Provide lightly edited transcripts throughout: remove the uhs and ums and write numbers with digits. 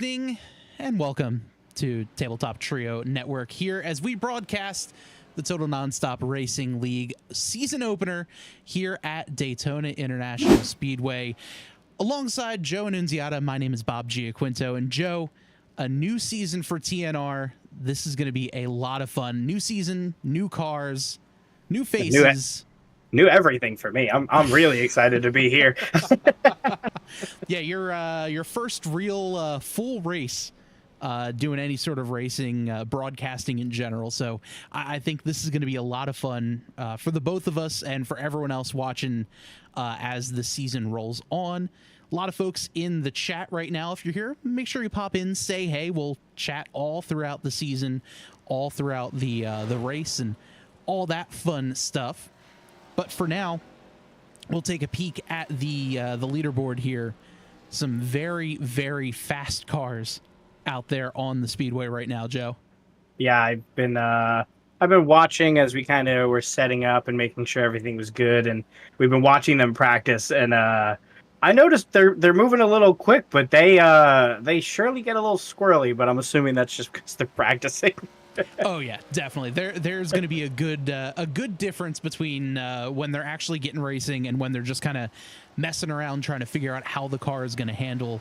evening, and welcome to Tabletop Trio Network here as we broadcast the Total Nonstop Racing League season opener here at Daytona International Speedway. Alongside Joe Annunziata, my name is Bob Giaquinto, and Joe, a new season for TNR. This is going to be a lot of fun. New season, new cars, new faces. New everything for me. I'm really excited to be here. Yeah, your first real full race doing any sort of racing, broadcasting in general. So I think this is going to be a lot of fun for the both of us and for everyone else watching as the season rolls on. A lot of folks in the chat right now. If you're here, make sure you pop in, say hey. We'll chat all throughout the season, all throughout the race, and all that fun stuff. But for now, we'll take a peek at the leaderboard here. Some very, very fast cars out there on the speedway right now, Joe. Yeah, I've been watching as we kind of were setting up and making sure everything was good, and we've been watching them practice. And I noticed they're moving a little quick, but they surely get a little squirrely. But I'm assuming that's just because they're practicing. Oh yeah, definitely. There's going to be a good difference between when they're actually getting racing and when they're just kind of messing around trying to figure out how the car is going to handle.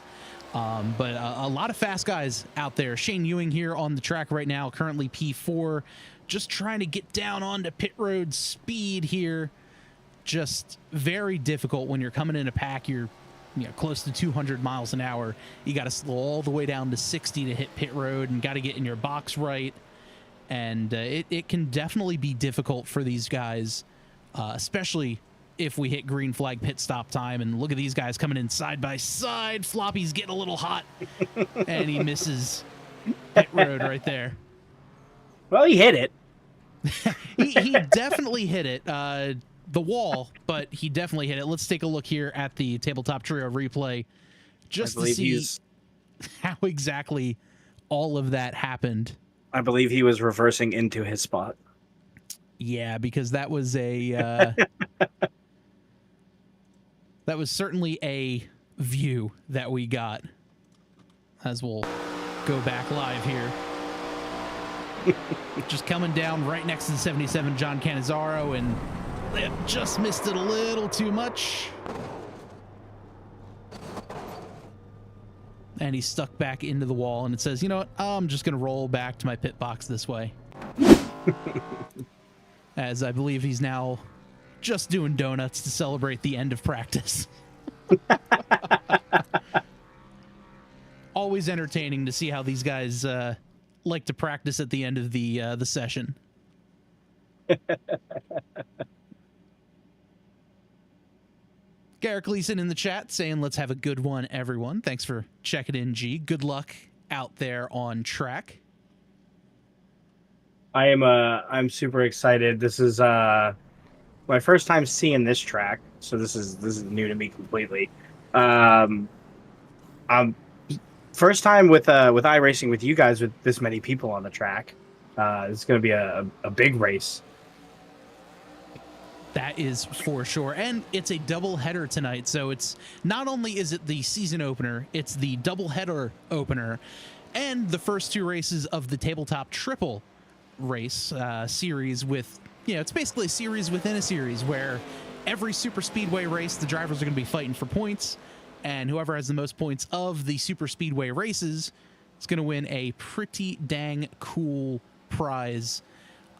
But a lot of fast guys out there. Shane Ewing here on the track right now, currently P4, just trying to get down onto pit road speed here. Just very difficult when you're coming in a pack. You're close to 200 miles an hour. You got to slow all the way down to 60 to hit pit road, and got to get in your box right. And it can definitely be difficult for these guys, especially if we hit green flag pit stop time. And look at these guys coming in side by side. Floppy's getting a little hot, and he misses pit road right there. Well, he hit it. he definitely hit it, the wall, but he definitely hit it. Let's take a look here at the Tabletop Trio replay just to see how exactly all of that happened. I believe he was reversing into his spot. Yeah, because that was a that was certainly a view that we got. As we'll go back live here. Just coming down right next to the 77 John Cannizzaro, and they just missed it a little too much. And he's stuck back into the wall, and it says, you know what, I'm just going to roll back to my pit box this way. As I believe he's now just doing donuts to celebrate the end of practice. Always entertaining to see how these guys like to practice at the end of the session. Garrick Leeson in the chat saying, let's have a good one, everyone. Thanks for checking in, G. Good luck out there on track. I'm super excited. This is my first time seeing this track, so this is new to me completely. First time with iRacing with you guys with this many people on the track. It's going to be a big race. That is for sure. And it's a double header tonight. So it's not only is it the season opener, it's the double header opener and the first two races of the tabletop triple race series with, it's basically a series within a series where every super speedway race, the drivers are going to be fighting for points, and whoever has the most points of the super speedway races is going to win a pretty dang cool prize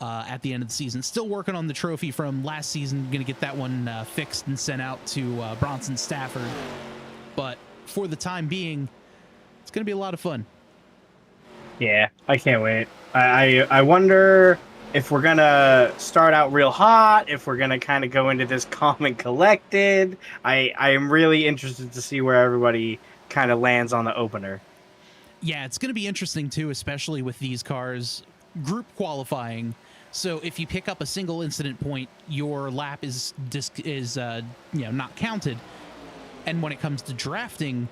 at the end of the season. Still working on the trophy from last season. Going to get that one fixed and sent out to Bronson Stafford. But for the time being, it's going to be a lot of fun. Yeah, I can't wait. I wonder if we're going to start out real hot, if we're going to kind of go into this calm and collected. I am really interested to see where everybody kind of lands on the opener. Yeah, it's going to be interesting too, especially with these cars group qualifying. So if you pick up a single incident point, your lap is not counted. And when it comes to drafting,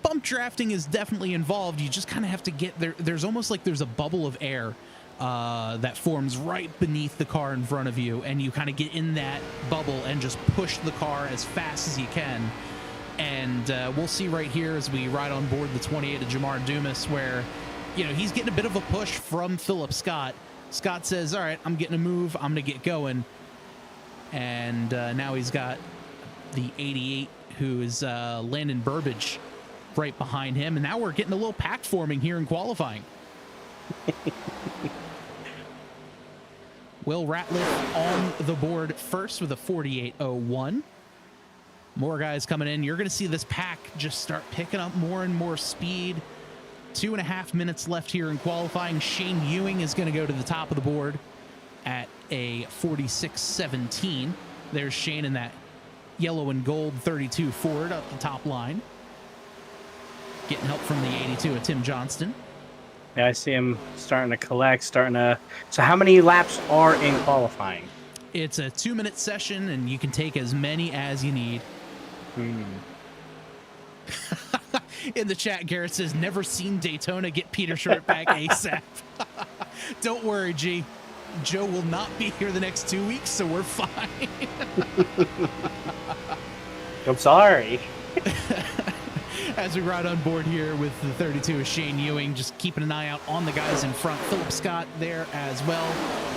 bump drafting is definitely involved. You just kind of have to get there. There's almost like there's a bubble of air that forms right beneath the car in front of you, and you kind of get in that bubble and just push the car as fast as you can. And we'll see right here as we ride on board the 28 of Jamar Dumas where, he's getting a bit of a push from Philip Scott. Scott says, all right, I'm getting a move. I'm going to get going. And now he's got the 88, who is Landon Burbage, right behind him. And now we're getting a little pack forming here in qualifying. Will Ratliff on the board first with a 48.01. More guys coming in. You're going to see this pack just start picking up more and more speed. 2.5 minutes left here in qualifying. Shane Ewing is going to go to the top of the board at a 46.17. There's Shane in that yellow and gold 32 Ford up the top line. Getting help from the 82 of Tim Johnston. Yeah, I see him starting to collect, So how many laps are in qualifying? It's a 2-minute session, and you can take as many as you need. In the chat, Garrett says, never seen Daytona get Peter Short back ASAP. Don't worry, G. Joe will not be here the next 2 weeks, so we're fine. I'm sorry. As we ride on board here with the 32 of Shane Ewing, just keeping an eye out on the guys in front. Philip Scott there as well.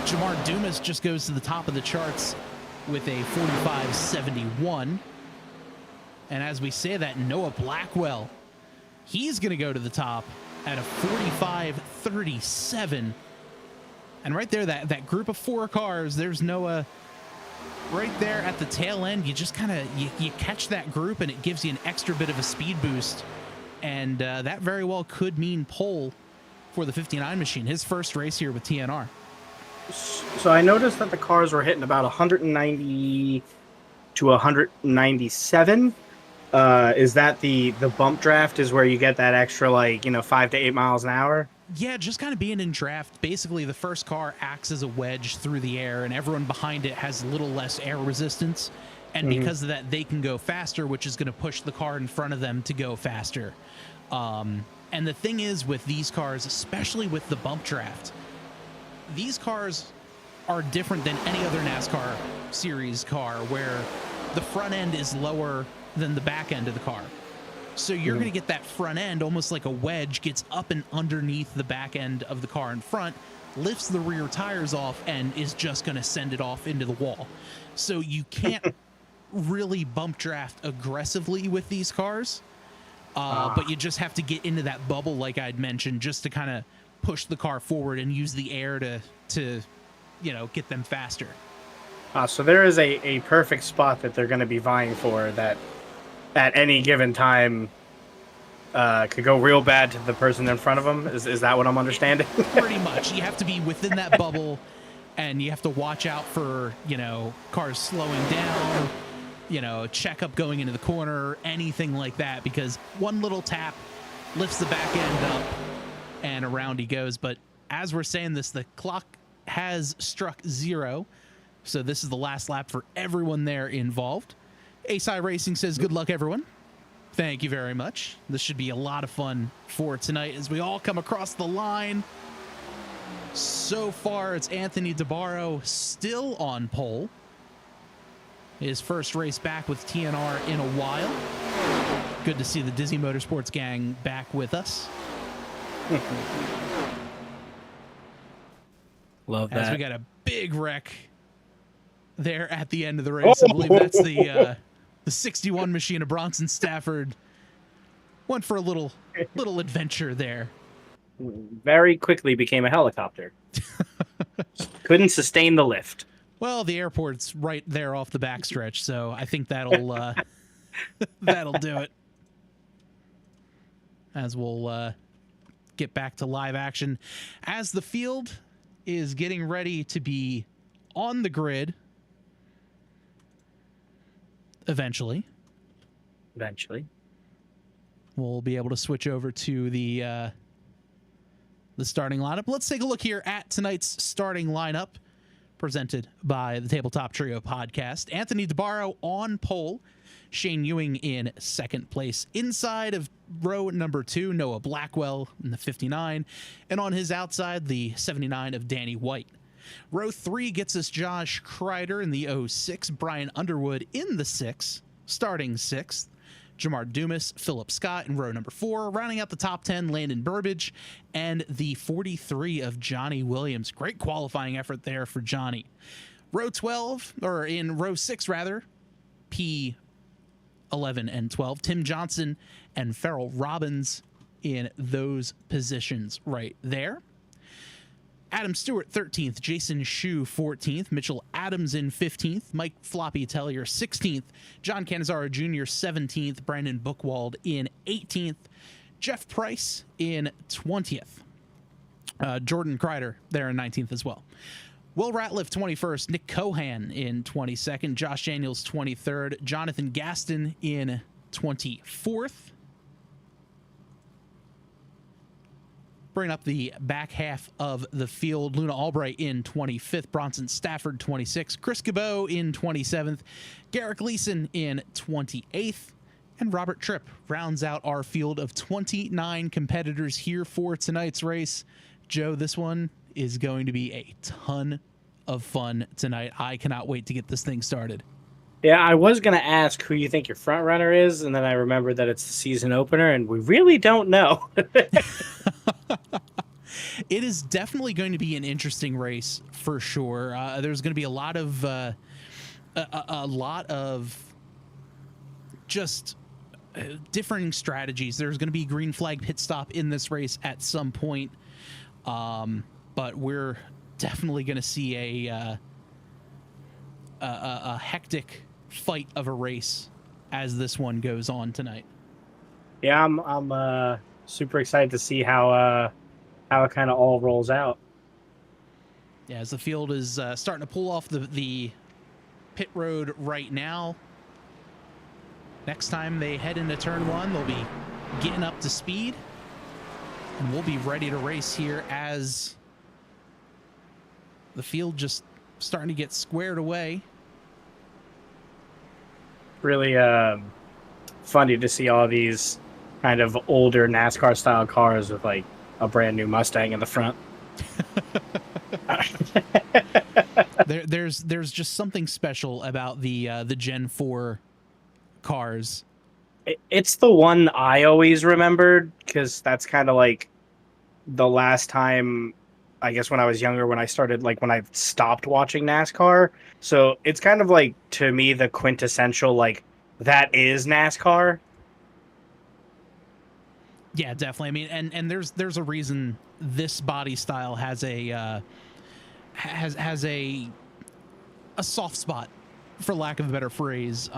Jamar Dumas just goes to the top of the charts with a 45.71. And as we say that, Noah Blackwell, he's going to go to the top at a 45.37. And right there, that group of 4 cars, there's Noah right there at the tail end. You just kind of, you catch that group and it gives you an extra bit of a speed boost. And that very well could mean pole for the 59 machine, his first race here with TNR. So I noticed that the cars were hitting about 190 to 197. Is that the bump draft is where you get that extra 5 to 8 miles an hour? Yeah, just kind of being in draft. Basically, the first car acts as a wedge through the air, and everyone behind it has a little less air resistance. And because of that, they can go faster, which is going to push the car in front of them to go faster. And the thing is with these cars, especially with the bump draft, these cars are different than any other NASCAR series car where the front end is lower than the back end of the car. So you're going to get that front end almost like a wedge, gets up and underneath the back end of the car in front, lifts the rear tires off, and is just going to send it off into the wall. So you can't really bump draft aggressively with these cars, but you just have to get into that bubble like I'd mentioned, just to kind of push the car forward and use the air to get them faster. So there is a perfect spot that they're going to be vying for that at any given time could go real bad to the person in front of them. Is that what I'm understanding? Pretty much. You have to be within that bubble, and you have to watch out for, cars slowing down, checkup going into the corner, anything like that, because one little tap lifts the back end up and around he goes. But as we're saying this, the clock has struck 0. So this is the last lap for everyone there involved. ASI Racing says, good luck, everyone. Thank you very much. This should be a lot of fun for tonight as we all come across the line. So far, it's Anthony DeBarro still on pole. His first race back with TNR in a while. Good to see the Dizzy Motorsports gang back with us. Love that. As we got a big wreck there at the end of the race. I believe that's the 61 machine of Bronson Stafford. Went for a little adventure there. Very quickly became a helicopter. Couldn't sustain the lift. Well, the airport's right there off the backstretch, so I think that'll that'll do it. As we'll get back to live action as the field is getting ready to be on the grid eventually. We'll be able to switch over to the starting lineup. Let's take a look here at tonight's starting lineup presented by the Tabletop Trio podcast. Anthony DeBarro on pole. Shane Ewing in second place. Inside of row number 2, Noah Blackwell in the 59. And on his outside, the 79 of Danny White. Row 3 gets us Josh Kreider in the 06. Brian Underwood in the 6, starting 6th. Jamar Dumas, Philip Scott in row number 4. Rounding out the top 10, Landon Burbage, and the 43 of Johnny Williams. Great qualifying effort there for Johnny. Row 12, or in row 6 rather, P11 and 12, Tim Johnson and Farrell Robbins in those positions right there. Adam Stewart 13th, Jason Shue 14th, Mitchell Adams in 15th, Mike Floppy Tellier 16th, John Canizaro Jr. 17th, Brandon Bookwald in 18th, Jeff Price in 20th, Jordan Kreider there in 19th as well. Will Ratliff 21st, Nick Cohan in 22nd, Josh Daniels 23rd, Jonathan Gaston in 24th. Bring up the back half of the field. Luna Albright in 25th, Bronson Stafford 26th, Chris Cabot in 27th, Garrick Leeson in 28th, and Robert Tripp rounds out our field of 29 competitors here for tonight's race. Joe, this one is going to be a ton of fun tonight. I cannot wait to get this thing started. Yeah, I was going to ask who you think your front runner is, and then I remembered that it's the season opener, and we really don't know. It is definitely going to be an interesting race for sure. There's going to be a lot of just differing strategies. There's going to be green flag pit stop in this race at some point, but we're definitely going to see a hectic fight of a race as this one goes on tonight. Yeah, I'm super excited to see how it kind of all rolls out. Yeah, as the field is starting to pull off the pit road right now. Next time they head into turn 1, they'll be getting up to speed, and we'll be ready to race here as the field just starting to get squared away. Really funny to see all these kind of older NASCAR style cars with like a brand new Mustang in the front. There's just something special about the Gen 4 cars. It's the one I always remembered because that's kind of like the last time, I guess, when I was younger, when I started, like when I stopped watching NASCAR. So it's kind of like, to me, the quintessential, like, that is NASCAR. Yeah, definitely. I mean, and there's a reason this body style has a has a soft spot, for lack of a better phrase,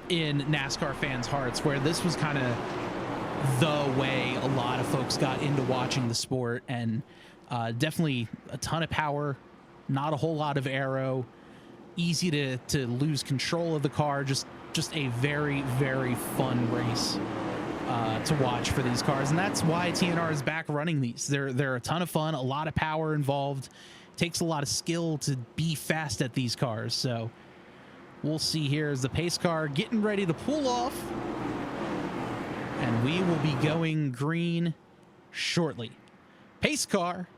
in NASCAR fans' hearts, where this was kind of the way a lot of folks got into watching the sport, and definitely a ton of power, not a whole lot of aero, easy to lose control of the car, just a very, very fun race to watch for these cars. And that's why TNR is back running these. They're a ton of fun, a lot of power involved, takes a lot of skill to be fast at these cars. So we'll see here as the pace car getting ready to pull off, and we will be going green shortly. Pace car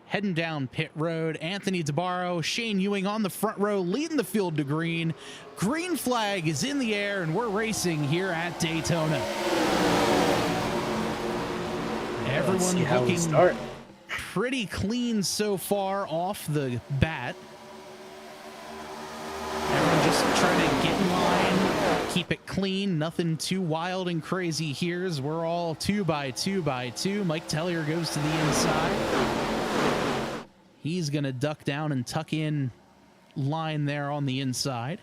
heading down pit road. Anthony DeBarro, Shane Ewing on the front row, leading the field to green. Green flag is in the air, and we're racing here at Daytona. Everyone looking pretty clean so far off the bat. Everyone just trying to get in line, keep it clean, nothing too wild and crazy here, as we're all 2 by 2 by 2. Mike Tellier goes to the inside. He's going to duck down and tuck in line there on the inside.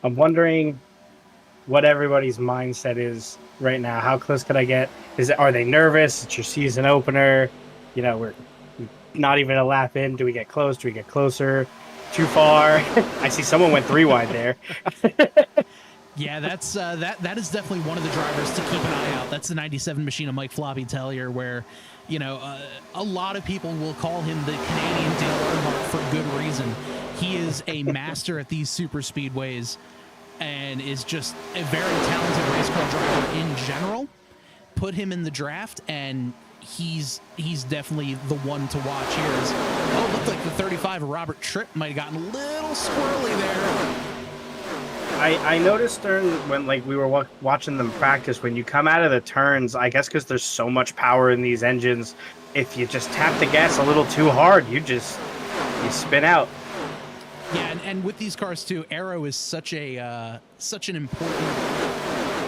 I'm wondering what everybody's mindset is right now. How close could I get? Are they nervous? It's your season opener. You know, we're not even a lap in. Do we get close? Do we get closer? Too far? I see someone went 3 wide there. Yeah, that's that is definitely one of the drivers to keep an eye out. That's the 97 machine of Mike Floppy Tellier, where, you know, a lot of people will call him the Canadian Dale Earnhardt for good reason. He is a master at these super speedways and is just a very talented race car driver in general. Put him in the draft, and he's definitely the one to watch here. It looked like the 35 of Robert Tripp might have gotten a little squirrely there. I noticed during when like we were watching them practice, when you come out of the turns, I guess because there's so much power in these engines, if you just tap the gas a little too hard, you spin out. Yeah, and with these cars too, aero is such an important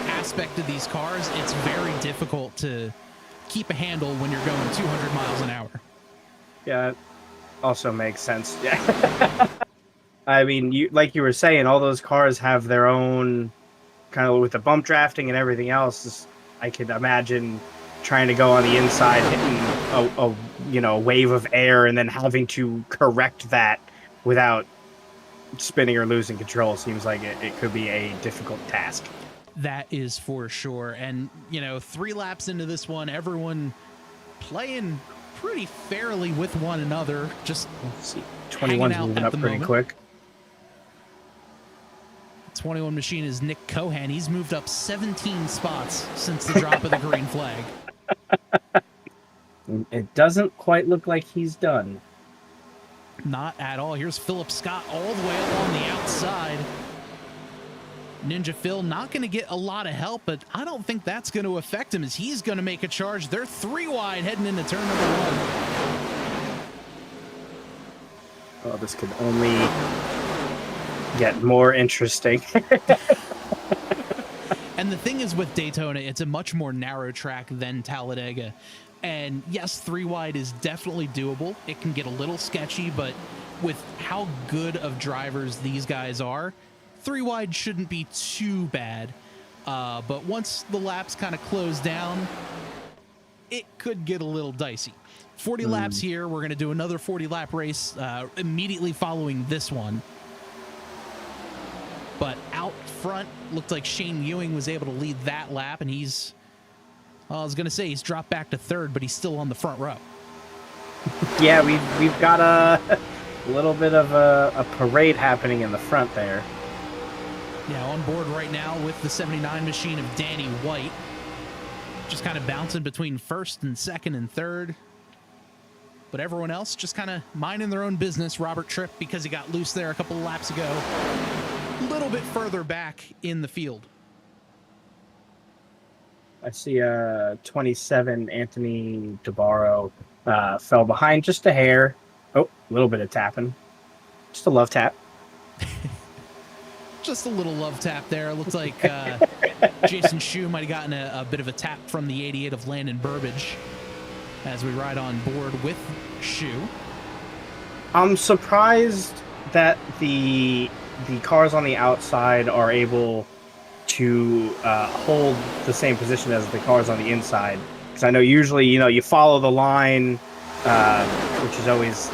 aspect of these cars. It's very difficult to keep a handle when you're going 200 miles an hour. Yeah, that also makes sense. Yeah. I mean, like you were saying, all those cars have their own kind of with the bump drafting and everything else. I could imagine trying to go on the inside, hitting a wave of air, and then having to correct that without spinning or losing control. Seems like it could be a difficult task. That is for sure. And 3 laps into this one, everyone playing pretty fairly with one another. Just let's see, 21's moving up pretty quick. 21 machine is Nick Cohan. He's moved up 17 spots since the drop of the green flag. It doesn't quite look like he's done. Not at all. Here's Philip Scott all the way up on the outside. Ninja Phil not going to get a lot of help, but I don't think that's going to affect him as he's going to make a charge. They're 3 wide heading into turn number 1. Oh, this could only get more interesting. And the thing is with Daytona, it's a much more narrow track than Talladega. And yes, 3 wide is definitely doable. It can get a little sketchy, but with how good of drivers these guys are, 3 wide shouldn't be too bad. But once the laps kind of close down, it could get a little dicey. 40 laps here. We're going to do another 40-lap race immediately following this one. But out front, looked like Shane Ewing was able to lead that lap, and he's, well, I was going to say he's dropped back to 3rd, but he's still on the front row. Yeah, we've got a little bit of a parade happening in the front there. Yeah, on board right now with the 79 machine of Danny White. Just kind of bouncing between 1st and 2nd and 3rd. But everyone else just kind of minding their own business. Robert Tripp, because he got loose there a couple of laps ago, a little bit further back in the field. I see 27 Anthony DeBarro fell behind just a hair. Oh, a little bit of tapping. Just a love tap. Just a little love tap there. It looked like Jason Shue might have gotten a bit of a tap from the 88 of Landon Burbage as we ride on board with Shue. I'm surprised that the cars on the outside are able to hold the same position as the cars on the inside. Because I know usually, you follow the line, which is always,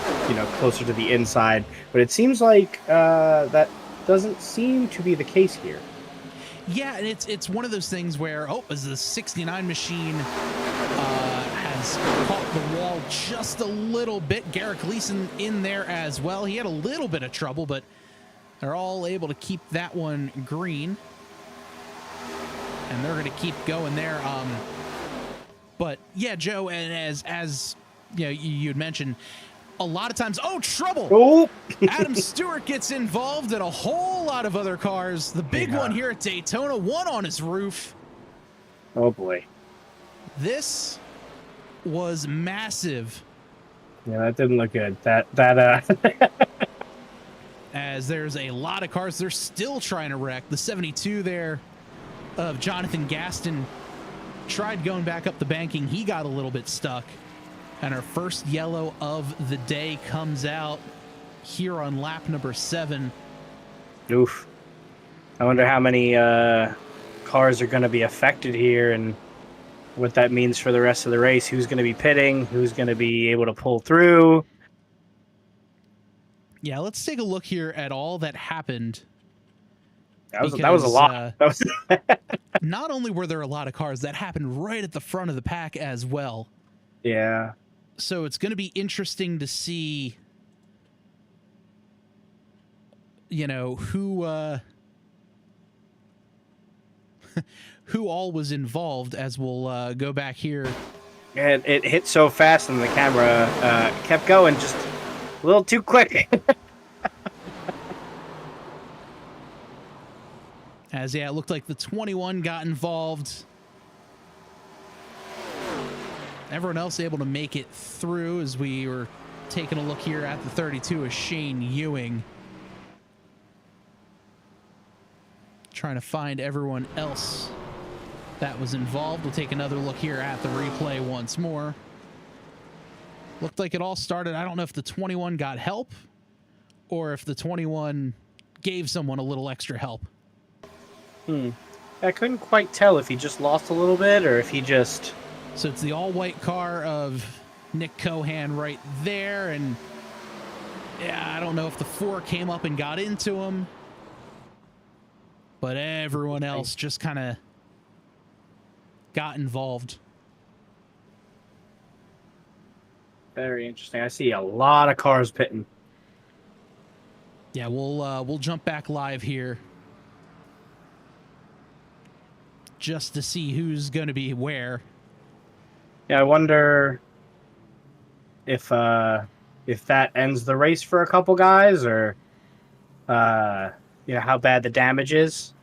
closer to the inside. But it seems like that doesn't seem to be the case here. Yeah, and it's one of those things where, as the 69 machine has caught the wall just a little bit. Garrick Leeson in there as well. He had a little bit of trouble, but they're all able to keep that one green. And they're going to keep going there. But yeah, Joe, and as you had mentioned, a lot of times, trouble! Oh. Adam Stewart gets involved and a whole lot of other cars. The big one here at Daytona, one on his roof. Oh boy. This was massive. Yeah, that didn't look good. That As there's a lot of cars they're still trying to wreck. The 72 there of Jonathan Gaston tried going back up the banking. He got a little bit stuck. And our first yellow of the day comes out here on lap number 7. Oof. I wonder how many cars are going to be affected here and what that means for the rest of the race. Who's going to be pitting? Who's going to be able to pull through? Yeah, let's take a look here at all that happened. That was a lot. Not only were there a lot of cars, that happened right at the front of the pack as well. Yeah. So it's going to be interesting to see, who who all was involved as we'll go back here. And it hit so fast and the camera kept going just a little too quick. As, yeah, it looked like the 21 got involved. Everyone else able to make it through as we were taking a look here at the 32 is Shane Ewing. Trying to find everyone else that was involved. We'll take another look here at the replay once more. Looked like it all started. I don't know if the 21 got help or if the 21 gave someone a little extra help. I couldn't quite tell if he just lost a little bit or if he just... So it's the all-white car of Nick Cohan right there, and yeah, I don't know if the 4 came up and got into him, but everyone else just kind of got involved. Very interesting. I see a lot of cars pitting. Yeah, we'll jump back live here just to see who's going to be where. Yeah, I wonder if that ends the race for a couple guys, or how bad the damage is.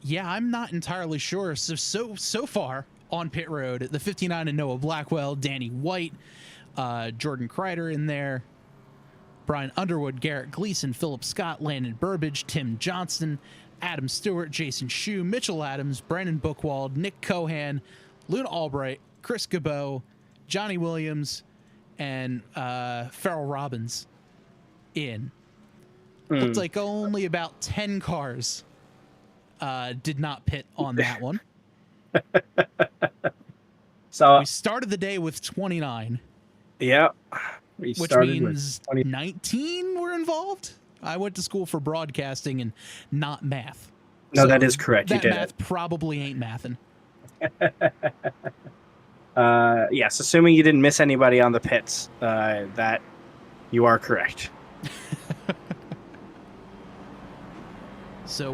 Yeah, I'm not entirely sure. So far on pit road, the 59 and Noah Blackwell, Danny White, Jordan Kreider in there, Brian Underwood, Garrett Gleason, Philip Scott, Landon Burbage, Tim Johnston, Adam Stewart, Jason Shue, Mitchell Adams, Brandon Bookwald, Nick Cohan, Luna Albright, Chris Gabot, Johnny Williams, and Farrell Robbins in. Looks like only about 10 cars did not pit on that one. So we started the day with 29. Yeah. Which means 19 were involved. I went to school for broadcasting and not math. No, so that is correct. That math probably ain't mathin'. Yes, assuming you didn't miss anybody on the pits, that you are correct. So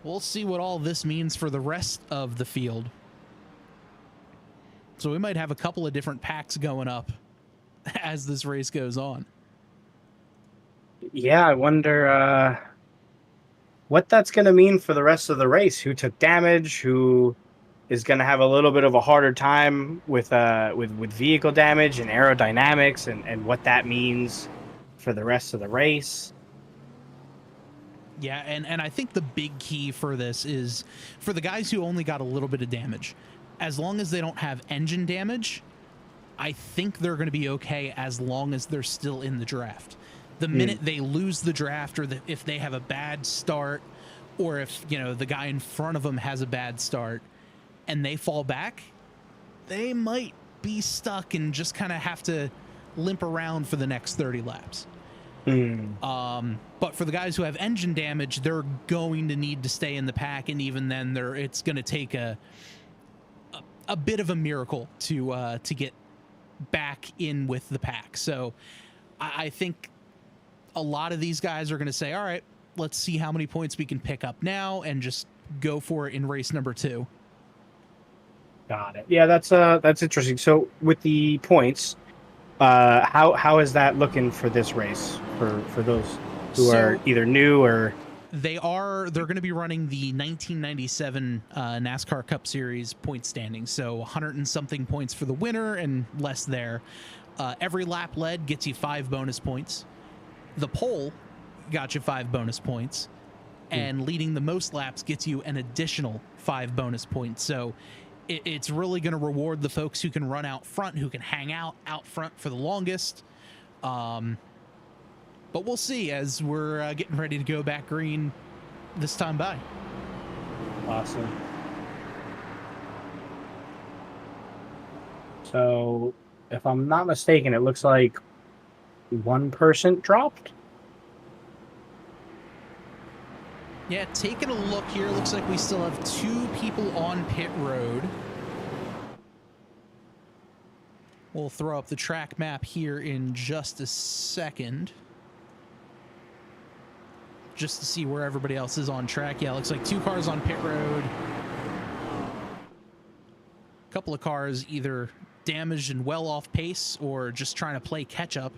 we'll see what all this means for the rest of the field. So we might have a couple of different packs going up as this race goes on. Yeah, I wonder what that's going to mean for the rest of the race. Who took damage? Who is going to have a little bit of a harder time with vehicle damage and aerodynamics, and what that means for the rest of the race. Yeah, and I think the big key for this is for the guys who only got a little bit of damage. As long as they don't have engine damage, I think they're going to be okay as long as they're still in the draft. The minute they lose the draft, or if they have a bad start, or if the guy in front of them has a bad start and they fall back, they might be stuck and just kind of have to limp around for the next 30 laps. But for the guys who have engine damage, they're going to need to stay in the pack, and even then it's going to take a bit of a miracle to get back in with the pack. So I think a lot of these guys are going to say, all right, let's see how many points we can pick up now and just go for it in race number 2. Got it. Yeah, that's interesting. So with the points, how is that looking for this race for those who are either new or... They're going to be running the 1997 NASCAR Cup Series point standings. So 100 and something points for the winner and less there. Every lap led gets you 5 bonus points. The pole got you 5 bonus points. And leading the most laps gets you an additional 5 bonus points. So it's really going to reward the folks who can run out front, who can hang out front for the longest. But we'll see as we're getting ready to go back green this time by. Awesome. So, if I'm not mistaken, it looks like 1% dropped. Yeah, taking a look here, looks like we still have 2 people on pit road. We'll throw up the track map here in just a second, just to see where everybody else is on track. Yeah, looks like 2 cars on pit road. A couple of cars either damaged and well off pace or just trying to play catch up.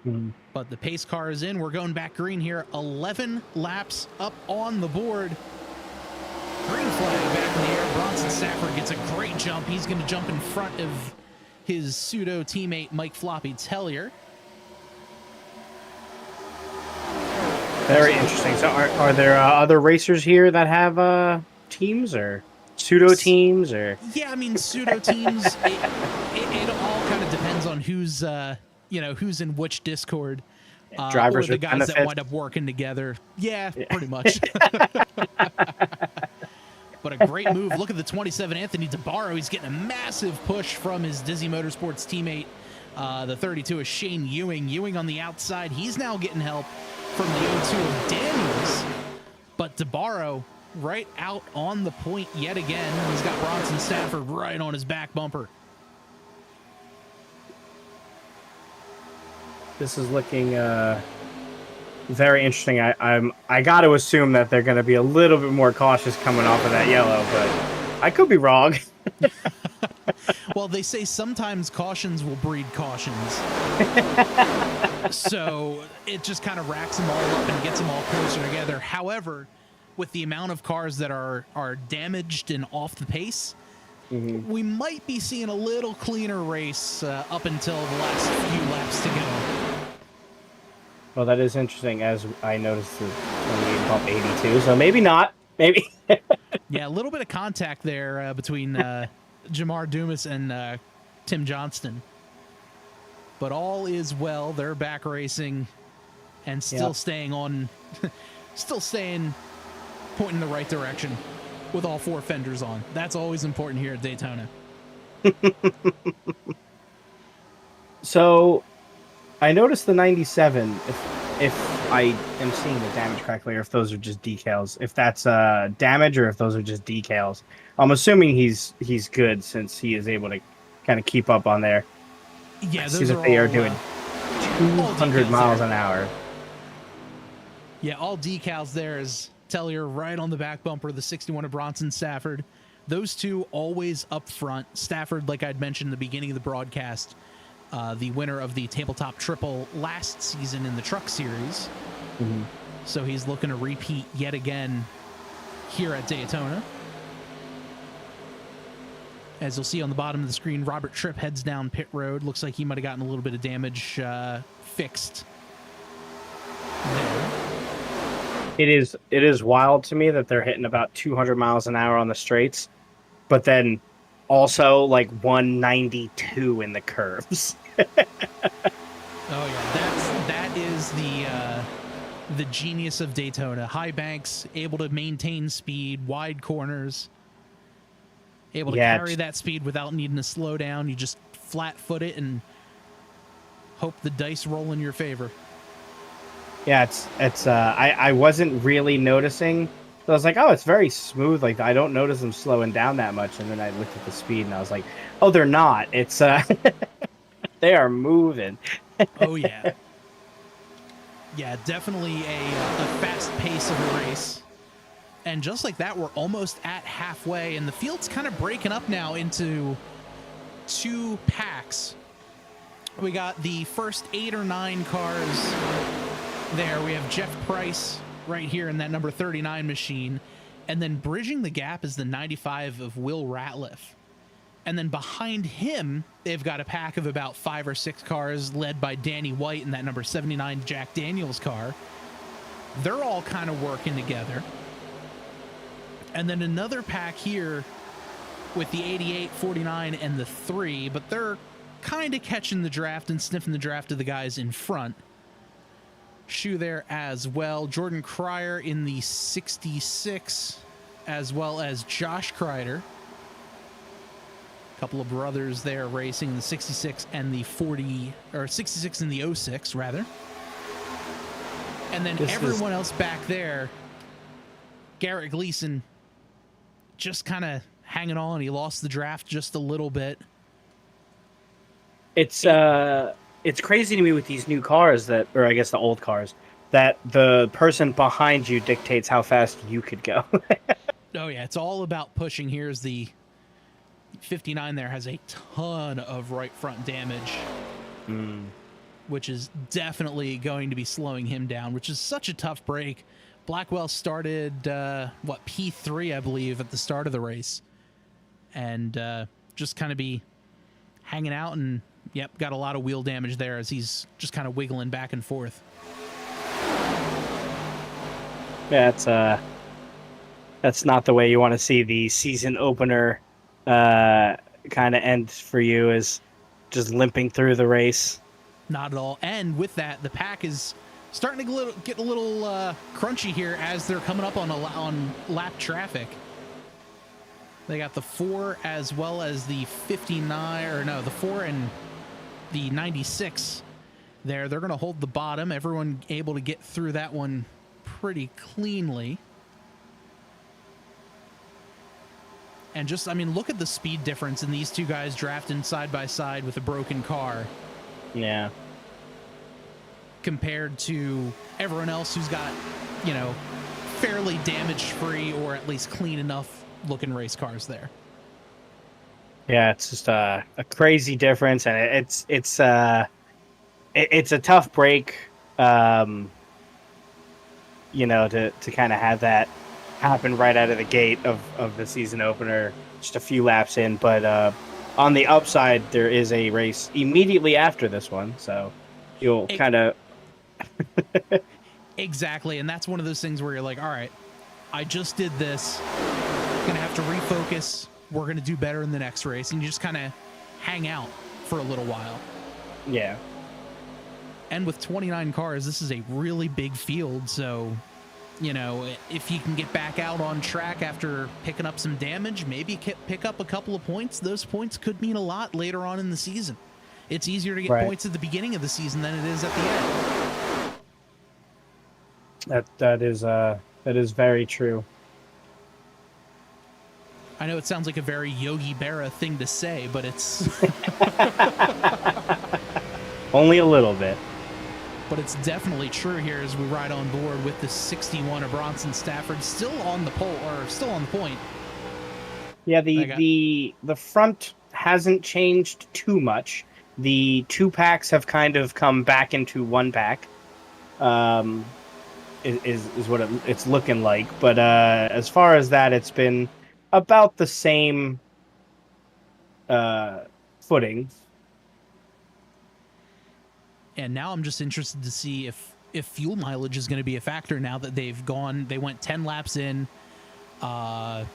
Mhm. But the pace car is in. We're going back green here. 11 laps up on the board. Green flag back in the air. Bronson Stafford gets a great jump. He's going to jump in front of his pseudo teammate Mike Floppy Tellier. Very interesting. So are there other racers here that have teams or pseudo teams or? Yeah, I mean pseudo teams. It all kind of depends on who's who's in which Discord, or Drivers the with guys that benefits? wind up working together. Yeah, pretty much. But a great move. Look at the 27 Anthony DeBarro. He's getting a massive push from his Dizzy Motorsports teammate. The 32 is Shane Ewing. Ewing on the outside. He's now getting help from the 02 of Daniels. But DeBarro right out on the point yet again. He's got Bronson Stafford right on his back bumper. This is looking very interesting. I got to assume that they're going to be a little bit more cautious coming off of that yellow, but I could be wrong. Well, they say sometimes cautions will breed cautions. So it just kind of racks them all up and gets them all closer together. However, with the amount of cars that are damaged and off the pace, we might be seeing a little cleaner race up until the last few laps to go. Well, that is interesting, as I noticed the 28 bump 82, so maybe not. Maybe. Yeah, a little bit of contact there between Jamar Dumas and Tim Johnston. But all is well. They're back racing and still staying on, still staying pointing the right direction with all four fenders on. That's always important here at Daytona. So, I noticed the 97, if I am seeing the damage correctly, or if those are just decals. If that's damage or if those are just decals. I'm assuming he's good since he is able to kind of keep up on there. Yeah, I those see that are they all, are doing 200 miles an hour. Yeah, all decals there is Tellier right on the back bumper, the 61 of Bronson Stafford. Those two always up front. Stafford, like I'd mentioned in the beginning of the broadcast, the winner of the Tabletop Triple last season in the Truck Series. So he's looking to repeat yet again here at Daytona. As you'll see on the bottom of the screen, Robert Tripp heads down pit road. Looks like he might have gotten a little bit of damage fixed there. It is wild to me that they're hitting about 200 miles an hour on the straights, but then also like 192 in the curves. Oh yeah, that is the genius of Daytona. High banks, able to maintain speed, wide corners, able to carry that speed without needing to slow down. You just flat foot it and hope the dice roll in your favor. Yeah, I wasn't really noticing. I was like, oh, it's very smooth. Like, I don't notice them slowing down that much. And then I looked at the speed and I was like, oh, they're not. It's they are moving. Oh yeah. Yeah, definitely a fast pace of a race. And just like that, we're almost at halfway, and the field's kind of breaking up now into two packs. We got the first 8 or 9 cars there. We have Jeff Price right here in that number 39 machine. And then bridging the gap is the 95 of Will Ratliff. And then behind him, they've got a pack of about 5 or 6 cars led by Danny White in that number 79 Jack Daniels car. They're all kind of working together. And then another pack here with the 88, 49, and the 3, but they're kind of catching the draft and sniffing the draft of the guys in front. Shoe there as well. Jordan Cryer in the 66, as well as Josh Kreider. Couple of brothers there racing the 66 and the 40, or 66 and the 06, rather. And then everyone else back there, Garrett Gleason, just kind of hanging on. He lost the draft just a little bit. It's crazy to me with these new cars that, or I guess the old cars, that the person behind you dictates how fast you could go. Oh yeah, it's all about pushing. Here's the 59 there, has a ton of right front damage. which is definitely going to be slowing him down, which is such a tough break. Blackwell started, P3, I believe, at the start of the race. And just kind of be hanging out and, yep, got a lot of wheel damage there as he's just kind of wiggling back and forth. Yeah, that's not the way you want to see the season opener kind of end for you, is just limping through the race. Not at all. And with that, the pack is starting to get a little crunchy here as they're coming up on lap traffic. They got the 4 as well as the 59, or no, the 4 and the 96 there. They're going to hold the bottom. Everyone able to get through that one pretty cleanly. And just, I mean, look at the speed difference in these two guys drafting side by side with a broken car. Yeah. Compared to everyone else who's got, you know, fairly damage-free or at least clean enough looking race cars there. Yeah, it's just a crazy difference, and it's a tough break, you know, to kind of have that happen right out of the gate of the season opener, just a few laps in. But on the upside, there is a race immediately after this one, so you'll kind of exactly. And that's one of those things where you're like, all right, I just did this, gonna have to refocus, we're gonna do better in the next race, and you just kind of hang out for a little while. Yeah. And with 29 cars, this is a really big field, so, you know, if you can get back out on track after picking up some damage, maybe pick up a couple of points, those points could mean a lot later on in the season. It's easier to get points at the beginning of the season than it is at the end. That is very true. I know it sounds like a very Yogi Berra thing to say, but it's only a little bit. But it's definitely true here as we ride on board with the 61 of Bronson Stafford still on the pole, or still on the point. Yeah, the front hasn't changed too much. The 2 packs have kind of come back into 1 pack. Is what it's looking like. But as far as that, it's been about the same footing. And now I'm just interested to see if fuel mileage is going to be a factor now that they went 10 laps in. Actually,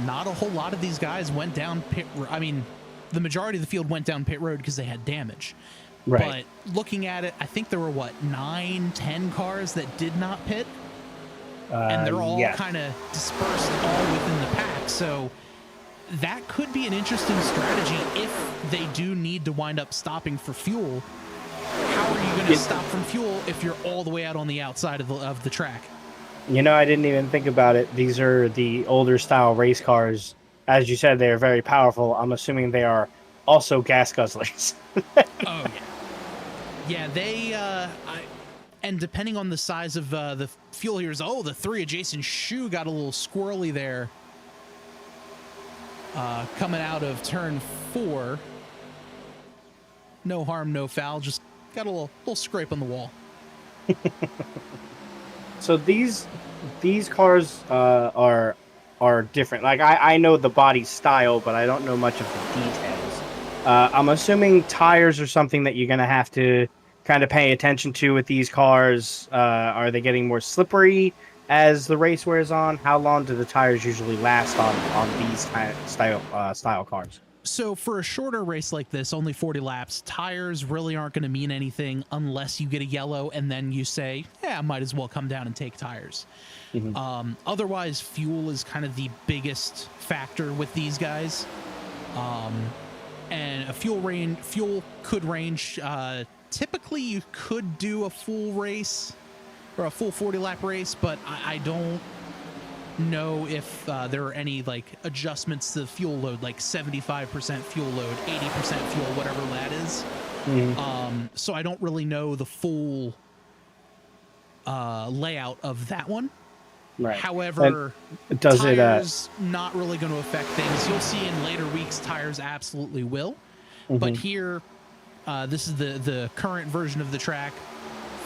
not a whole lot of these guys went down the majority of the field went down pit road because they had damage. Right. But looking at it, I think there were 9, 10 cars that did not pit. And they're all kind of dispersed all within the pack. So that could be an interesting strategy if they do need to wind up stopping for fuel. How are you going to stop from fuel if you're all the way out on the outside of the track? You know, I didn't even think about it. These are the older style race cars. As you said, they are very powerful. I'm assuming they are also gas guzzlers. Oh, yeah. Yeah, they... and depending on the size of the fuel here, the 3 of Jason Shu got a little squirrely there. Coming out of turn 4. No harm, no foul. Just got a little scrape on the wall. So these cars are different. Like I know the body style, but I don't know much of the details. I'm assuming tires are something that you're going to have to kind of pay attention to with these cars. Are they getting more slippery as the race wears on? How long do the tires usually last on these style cars? So for a shorter race like this, only 40 laps, tires really aren't going to mean anything unless you get a yellow and then you say, yeah, I might as well come down and take tires. Mm-hmm. Otherwise, fuel is kind of the biggest factor with these guys. And a fuel could range. Typically, you could do a full race or a full 40 lap race, but I don't know if there are any like adjustments to the fuel load, like 75% fuel load, 80% fuel, whatever that is. Mm-hmm. So I don't really know the full layout of that one. Right. However, tires not really going to affect things. You'll see in later weeks tires absolutely will. Mm-hmm. But here, This is the current version of the track.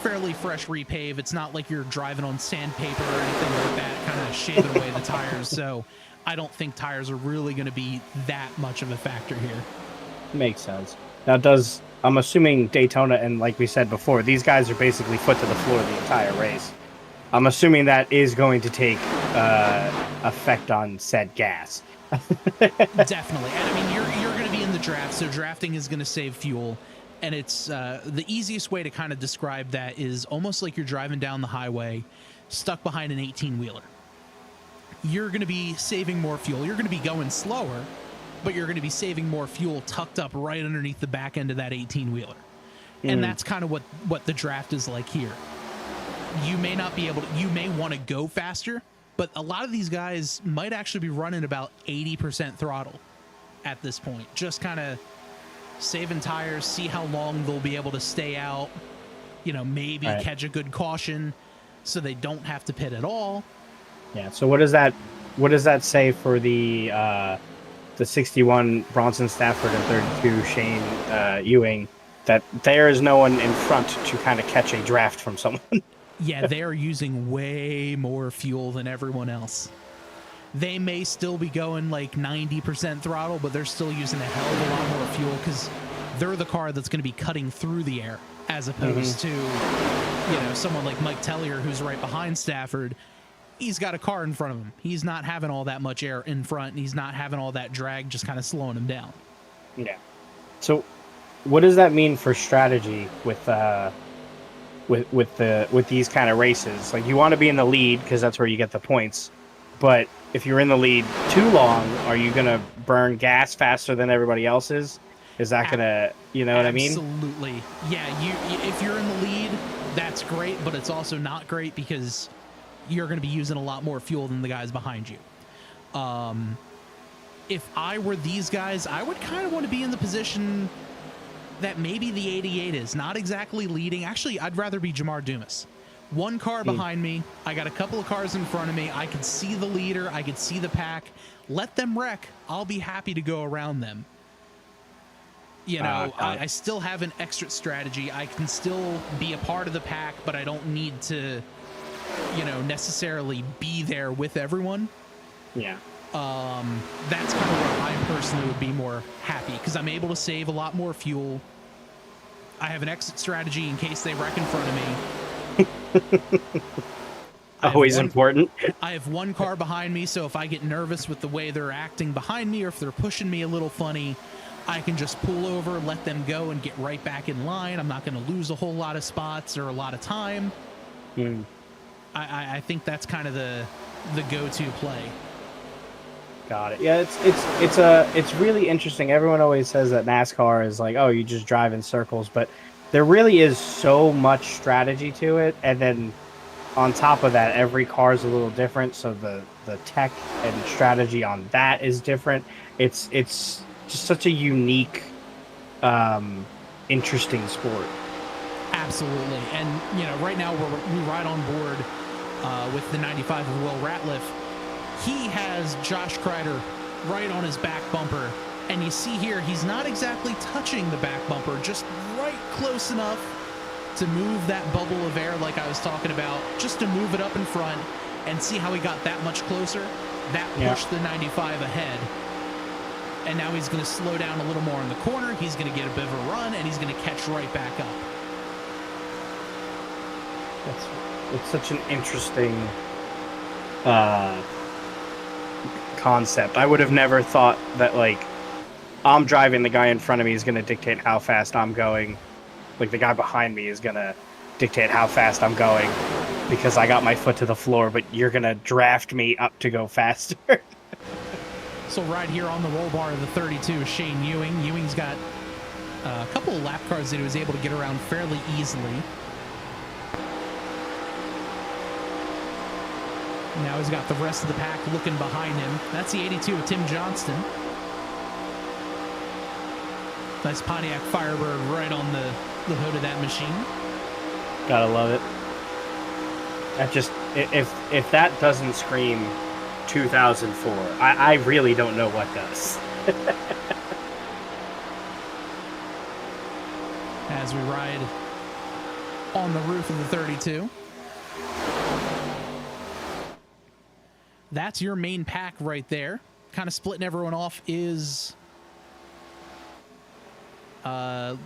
Fairly fresh repave. It's not like you're driving on sandpaper or anything like that, kind of shaving away the tires. So I don't think tires are really going to be that much of a factor here. Makes sense. Now, I'm assuming Daytona, and like we said before, these guys are basically foot to the floor the entire race. I'm assuming that is going to take effect on said gas. Definitely. And I mean, you're going to be in the draft, so drafting is going to save fuel. And it's the easiest way to kind of describe that is almost like you're driving down the highway stuck behind an 18-wheeler. You're going to be saving more fuel. You're going to be going slower, but you're going to be saving more fuel tucked up right underneath the back end of that 18-wheeler. And that's kind of what the draft is like here. You may not be able to, you may want to go faster, but a lot of these guys might actually be running about 80% throttle at this point. Just kind of saving tires, see how long they'll be able to stay out, maybe catch a good caution so they don't have to pit at all. Yeah. So what does that say for the 61 Bronson Stafford and 32 Shane Ewing, that there is no one in front to kind of catch a draft from someone? Yeah, they are using way more fuel than everyone else. They may still be going like 90% throttle, but they're still using a hell of a lot more fuel because they're the car that's going to be cutting through the air, as opposed to, someone like Mike Tellier, who's right behind Stafford. He's got a car in front of him. He's not having all that much air in front, and he's not having all that drag just kind of slowing him down. Yeah. So what does that mean for strategy with these kind of races? Like, you want to be in the lead because that's where you get the points. But if you're in the lead too long, are you going to burn gas faster than everybody else is? Is that going to, what I mean? Absolutely. Yeah, if you're in the lead, that's great, but it's also not great because you're going to be using a lot more fuel than the guys behind you. If I were these guys, I would kind of want to be in the position that maybe the 88 is. Not exactly leading. Actually, I'd rather be Jamar Dumas. One car behind me. I got a couple of cars in front of me. I can see the leader. I can see the pack. Let them wreck. I'll be happy to go around them. I still have an extra strategy. I can still be a part of the pack, but I don't need to, necessarily be there with everyone. Yeah. That's kind of where I personally would be more happy because I'm able to save a lot more fuel. I have an exit strategy in case they wreck in front of me. Always important. I have one car behind me, so if I get nervous with the way they're acting behind me or if they're pushing me a little funny, I can just pull over, let them go, and get right back in line. I'm not going to lose a whole lot of spots or a lot of time. I think that's kind of the go-to play. Got it. Yeah, it's really interesting. Everyone always says that NASCAR is like, oh, you just drive in circles, but there really is so much strategy to it, and then on top of that, every car is a little different, so the tech and strategy on that is different. It's just such a unique, interesting sport. Absolutely. And, right now we ride on board with the 95 of Will Ratliff. He has Josh Kreider right on his back bumper. And you see here, he's not exactly touching the back bumper, just right close enough to move that bubble of air like I was talking about, just to move it up in front and see how he got that much closer. That pushed the 95 ahead. And now he's going to slow down a little more in the corner. He's going to get a bit of a run, and he's going to catch right back up. It's such an interesting concept. I would have never thought that, like, I'm driving, the guy in front of me is going to dictate how fast I'm going. Like, the guy behind me is going to dictate how fast I'm going because I got my foot to the floor, but you're going to draft me up to go faster. So right here on the roll bar of the 32 is Shane Ewing. Ewing's got a couple of lap cars that he was able to get around fairly easily. Now he's got the rest of the pack looking behind him. That's the 82 of Tim Johnston. Nice Pontiac Firebird right on the hood of that machine. Gotta love it. That just, if that doesn't scream 2004, I really don't know what does. as we ride on the roof of the 32. That's your main pack right there. Kind of splitting everyone off is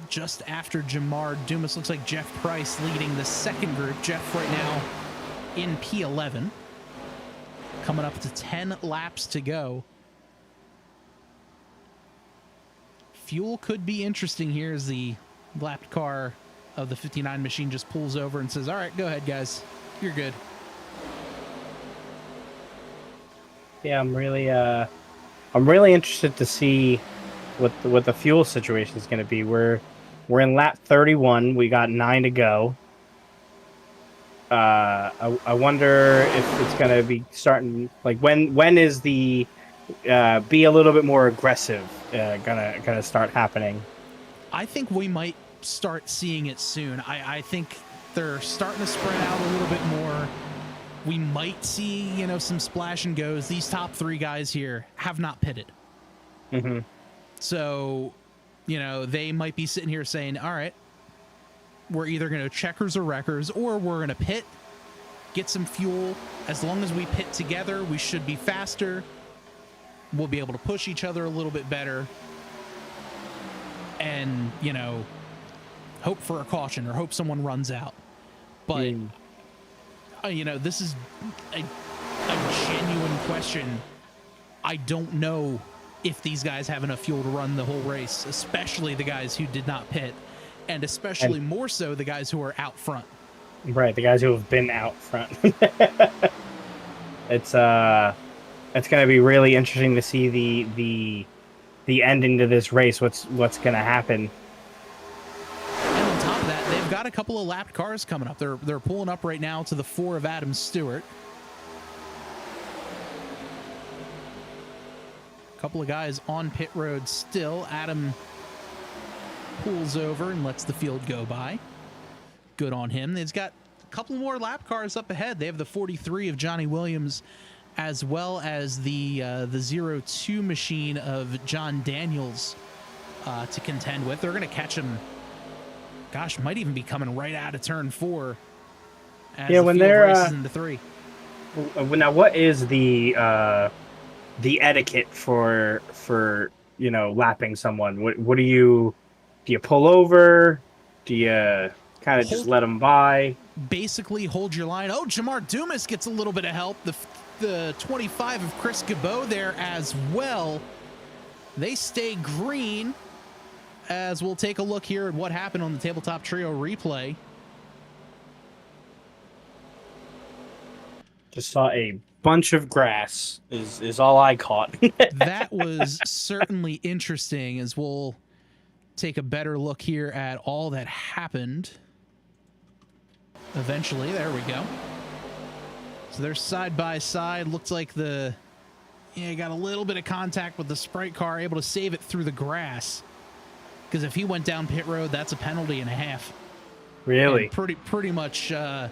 just after Jamar Dumas. Looks like Jeff Price leading the second group. Jeff right now in P11. Coming up to 10 laps to go. Fuel could be interesting here as the lapped car of the 59 machine just pulls over and says, all right, go ahead, guys. You're good. Yeah, I'm really interested to see what the fuel situation is going to be. We're in lap 31. We got 9 to go. I wonder if it's going to be starting, like, when is the be a little bit more aggressive gonna start happening? I think we might start seeing it soon. I think they're starting to spread out a little bit more. We might see, you know, some splash and goes. These top 3 guys here have not pitted. Mm-hmm. So, you know, they might be sitting here saying, all right, we're either going to checkers or wreckers, or we're going to pit, get some fuel. As long as we pit together, we should be faster. We'll be able to push each other a little bit better. And, you know, hope for a caution or hope someone runs out. But, you know, this is a genuine question. I don't know if these guys have enough fuel to run the whole race, especially the guys who did not pit, and especially more so the guys who are out front. Right, the guys who have been out front. It's going to be really interesting to see the ending to this race. What's going to happen? And on top of that, they've got a couple of lapped cars coming up. They're pulling up right now to the 4 of Adam Stewart. A couple of guys on pit road still. Adam pulls over and lets the field go by. Good on him. They've got a couple more lap cars up ahead. They have the 43 of Johnny Williams, as well as the 02 machine of John Daniels to contend with. They're going to catch him. Gosh, might even be coming right out of turn 4. As when the field they're races into 3. Now, what is the etiquette for you know, lapping someone? What do you pull over? Do you kind of just let them by? Basically, hold your line. Oh, Jamar Dumas gets a little bit of help. The 25 of Chris Cabot there as well. They stay green, as we'll take a look here at what happened on the Tabletop Trio replay. Just saw a bunch of grass is all I caught. That was certainly interesting, as we'll take a better look here at all that happened. Eventually, there we go. So they're side by side. Looks like got a little bit of contact with the Sprite car, able to save it through the grass. Because if he went down pit road, that's a penalty and a half. Really? And pretty much a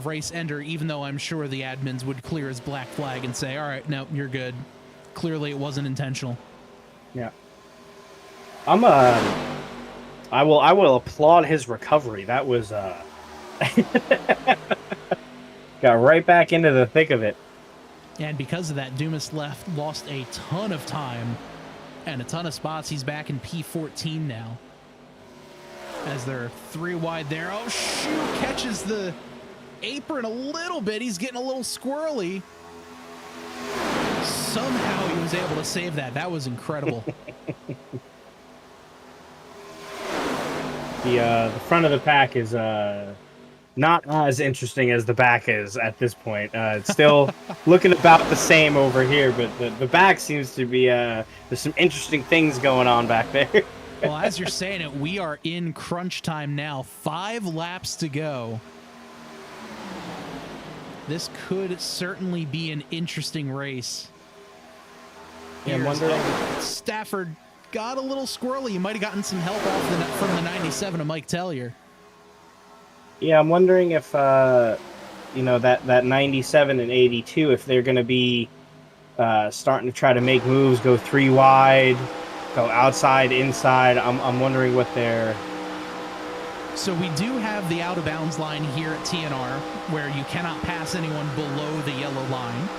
race ender, even though I'm sure the admins would clear his black flag and say, all right, no, you're good. Clearly it wasn't intentional. Yeah. I will applaud his recovery. That was got right back into the thick of it. And because of that, Dumas lost a ton of time and a ton of spots. He's back in P14 now, as they're 3 wide there. Oh, shoot, catches the apron a little bit. He's getting a little squirrely. Somehow he was able to save that. That was incredible. The front of the pack is not as interesting as the back is at this point. It's still looking about the same over here, but the back seems to be there's some interesting things going on back there. Well, as you're saying it, we are in crunch time now. 5 laps to go. This could certainly be an interesting race. Yeah, I'm wondering. Stafford got a little squirrely. You might have gotten some help from the 97 of Mike Tellier. Yeah, I'm wondering if you know, that 97 and 82, if they're going to be starting to try to make moves, go 3 wide, go outside, inside. I'm wondering what So we do have the out of bounds line here at TNR where you cannot pass anyone below the yellow line.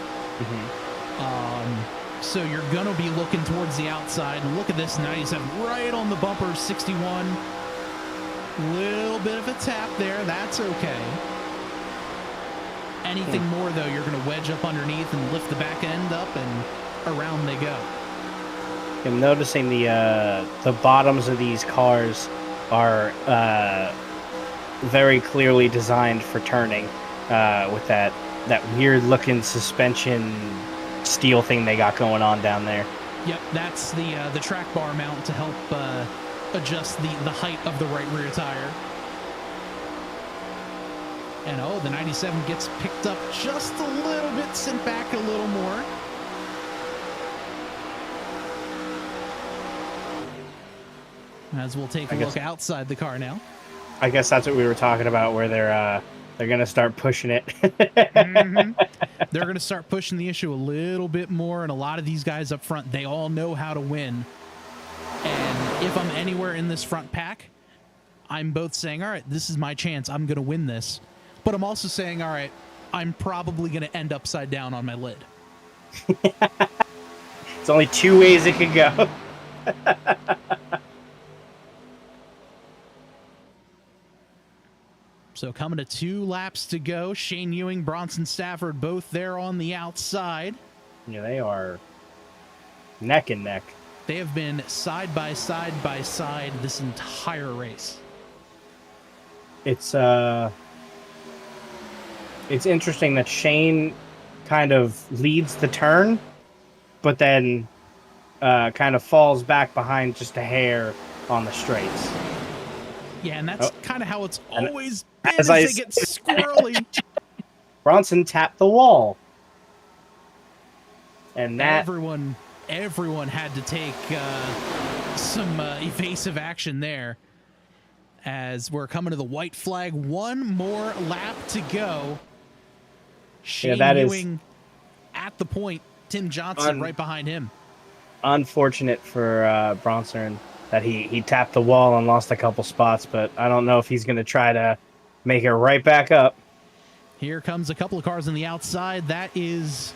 So you're going to be looking towards the outside. And look at this 97 right on the bumper, 61. Little bit of a tap there. That's okay. Anything more, though, you're going to wedge up underneath and lift the back end up, and around they go. I'm noticing the bottoms of these cars are very clearly designed for turning with that weird looking suspension steel thing they got going on down there. Yep, that's the track bar mount to help adjust the height of the right rear tire. And oh, the 97 gets picked up just a little bit, sent back a little more. As we'll take a look outside the car now. I guess that's what we were talking about, where they're going to start pushing it. They're going to start pushing the issue a little bit more, and a lot of these guys up front, they all know how to win. And if I'm anywhere in this front pack, I'm both saying, all right, this is my chance. I'm going to win this. But I'm also saying, all right, I'm probably going to end upside down on my lid. It's only two ways it could go. So coming to 2 laps to go. Shane Ewing, Bronson Stafford, both there on the outside. Yeah, they are neck and neck. They have been side by side by side this entire race. It's interesting that Shane kind of leads the turn, but then kind of falls back behind just a hair on the straights. Yeah, and that's kind of how it's always been as they get squirrely. Bronson tapped the wall. And that... Everyone had to take some evasive action there. As we're coming to the white flag. One more lap to go. Shane Ewing at the point. Tim Johnson right behind him. Unfortunate for Bronson that he tapped the wall and lost a couple spots, but I don't know if he's going to try to make it right back up. Here comes a couple of cars on the outside. That is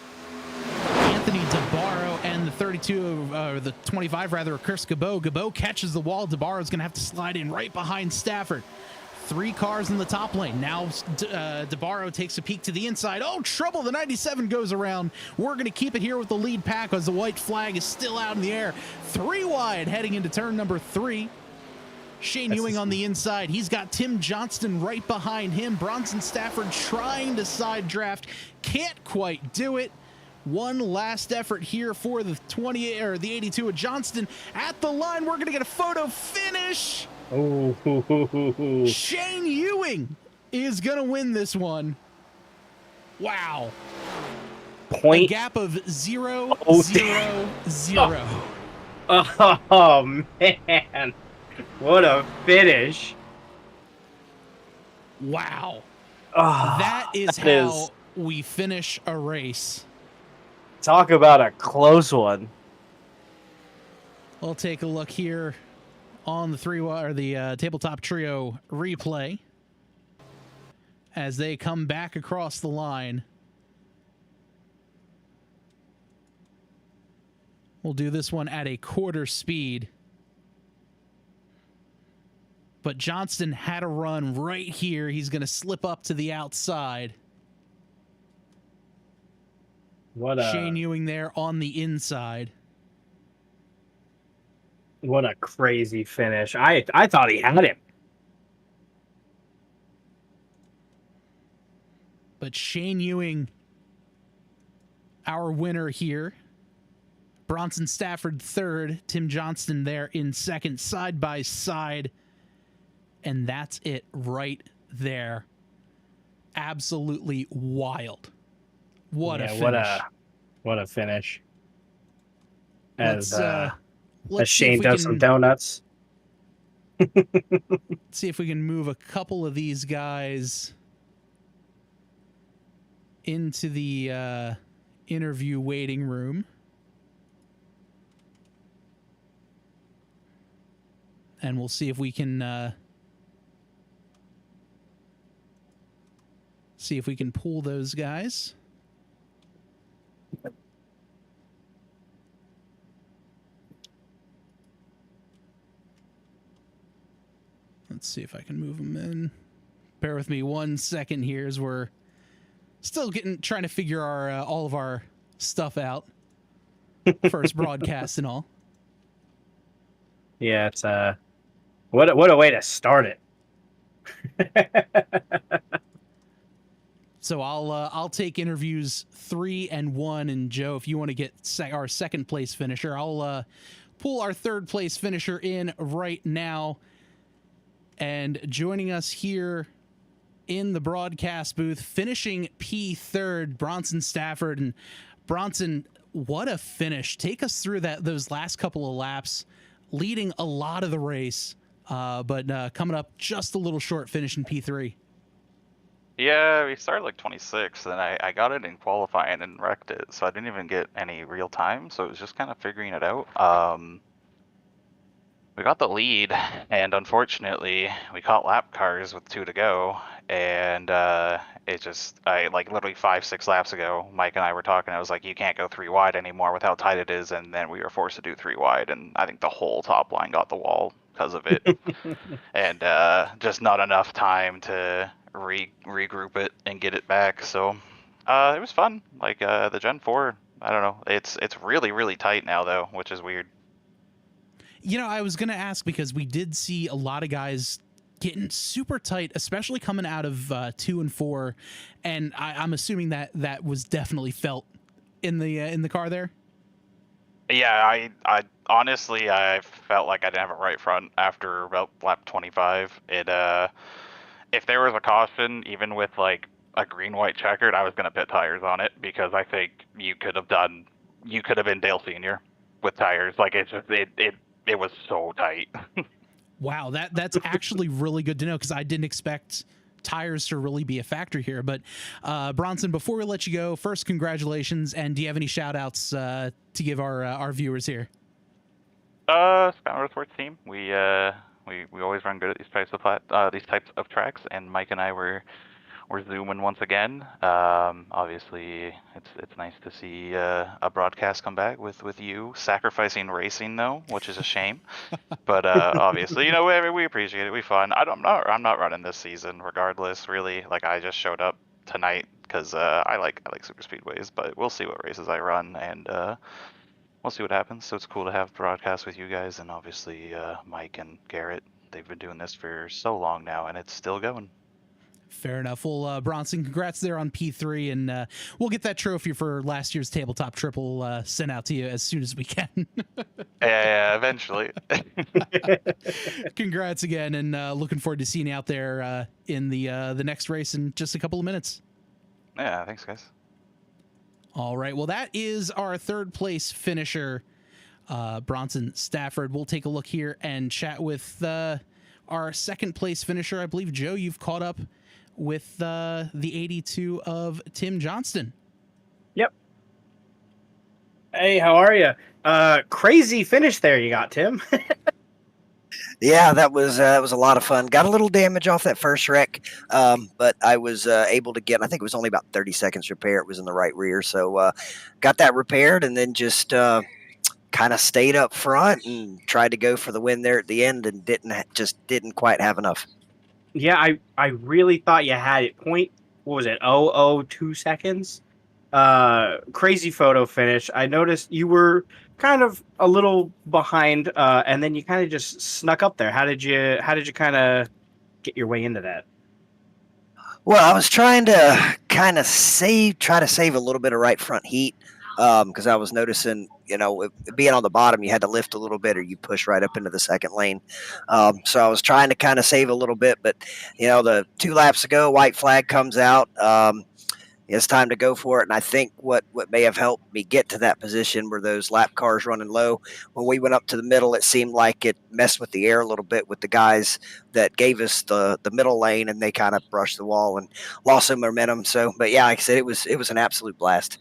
Anthony DeBarro and the 32, or the 25 rather, Chris Gabot. Gabot catches the wall. DeBarro's going to have to slide in right behind Stafford. 3 cars in the top lane. Now DeBarro takes a peek to the inside. Oh, trouble. The 97 goes around. We're going to keep it here with the lead pack as the white flag is still out in the air. 3 wide heading into turn number 3. Shane Ewing on the inside. He's got Tim Johnston right behind him. Bronson Stafford trying to side draft. Can't quite do it. One last effort here for the 28 or the 82 of Johnston at the line. We're going to get a photo finish. Oh, Shane Ewing is going to win this one. Wow. A gap of 0, 0, 0. Oh, man. What a finish. Wow. Oh, that is how we finish a race. Talk about a close one. We'll take a look here on the the tabletop trio replay as they come back across the line. We'll do this one at a quarter speed. But Johnston had a run right here. He's going to slip up to the outside. Shane Ewing there on the inside. What a crazy finish. I thought he had him. But Shane Ewing, our winner here. Bronson Stafford third. Tim Johnston there in second, side by side. And that's it right there. Absolutely wild. What a finish. What a finish. Let's Shane does some donuts. See if we can move a couple of these guys into the interview waiting room. And we'll see if we can See if we can pull those guys. Let's see if I can move them in. Bear with me 1 second here as we're still trying to figure our all of our stuff out. First broadcast and all. Yeah, it's what a way to start it. So I'll take interviews 3 and 1, and Joe, if you want to get our second place finisher, I'll pull our third place finisher in right now. And joining us here in the broadcast booth, finishing P3rd, Bronson Stafford. And Bronson, what a finish! Take us through those last couple of laps, leading a lot of the race, but coming up just a little short, finishing P3. Yeah, we started like 26, and I got it in qualifying and wrecked it, so I didn't even get any real time, so it was just kind of figuring it out. We got the lead, and unfortunately, we caught lap cars with 2 to go, and I like literally 5-6 laps ago, Mike and I were talking, I was like, you can't go 3 wide anymore with how tight it is, and then we were forced to do 3 wide, and I think the whole top line got the wall because of it. And just not enough time to regroup it and get it back. So it was fun. Like the Gen 4, I don't know. It's really, really tight now, though, which is weird. You know, I was going to ask because we did see a lot of guys getting super tight, especially coming out of 2 and 4. And I'm assuming that was definitely felt in the car there. Yeah, I honestly, I felt like I didn't have a right front after about lap 25. If there was a caution, even with like a green-white checkered, I was going to pit tires on it because I think you could have been Dale Senior with tires. Like it was so tight. Wow, that's actually really good to know because I didn't expect tires to really be a factor here. But Bronson, before we let you go, first, congratulations, and do you have any shout outs to give our viewers here? Scott Northworth's team. We always run good at these types of tracks, and Mike and I were zooming once again. Obviously, it's nice to see a broadcast come back with you sacrificing racing though, which is a shame. But obviously, you know, we appreciate it. We fun. I'm not running this season regardless. Really, like I just showed up tonight because I like super speedways, but we'll see what races I run and. We'll see what happens. So it's cool to have broadcasts with you guys, and obviously Mike and Garrett. They've been doing this for so long now, and it's still going. Fair enough. Well, Bronson, congrats there on P3, and we'll get that trophy for last year's tabletop triple sent out to you as soon as we can. Yeah, eventually. Congrats again, and looking forward to seeing you out there in the next race in just a couple of minutes. Yeah, thanks, guys. All right. Well, that is our third place finisher, Bronson Stafford. We'll take a look here and chat with our second place finisher. I believe, Joe, you've caught up with the 82 of Tim Johnston. Yep. Hey, how are you? Crazy finish there you got, Tim. Yeah, that was a lot of fun. Got a little damage off that first wreck, but I was able to get. I think it was only about 30 seconds repair. It was in the right rear, so got that repaired, and then just kind of stayed up front and tried to go for the win there at the end, and didn't quite have enough. Yeah, I really thought you had it. What was it? 0.002 seconds. Crazy photo finish. I noticed you were kind of a little behind, and then you kind of just snuck up there. How did you kind of get your way into that? Well, I was trying to try to save a little bit of right front heat, because I was noticing, being on the bottom, you had to lift a little bit or you push right up into the second lane. So I was trying to kind of save a little bit, but the 2 laps ago, white flag comes out. It's time to go for it. And I think what may have helped me get to that position were those lap cars running low. When we went up to the middle, it seemed like it messed with the air a little bit with the guys that gave us the middle lane, and they kind of brushed the wall and lost some momentum. So, but yeah, like I said, it was an absolute blast.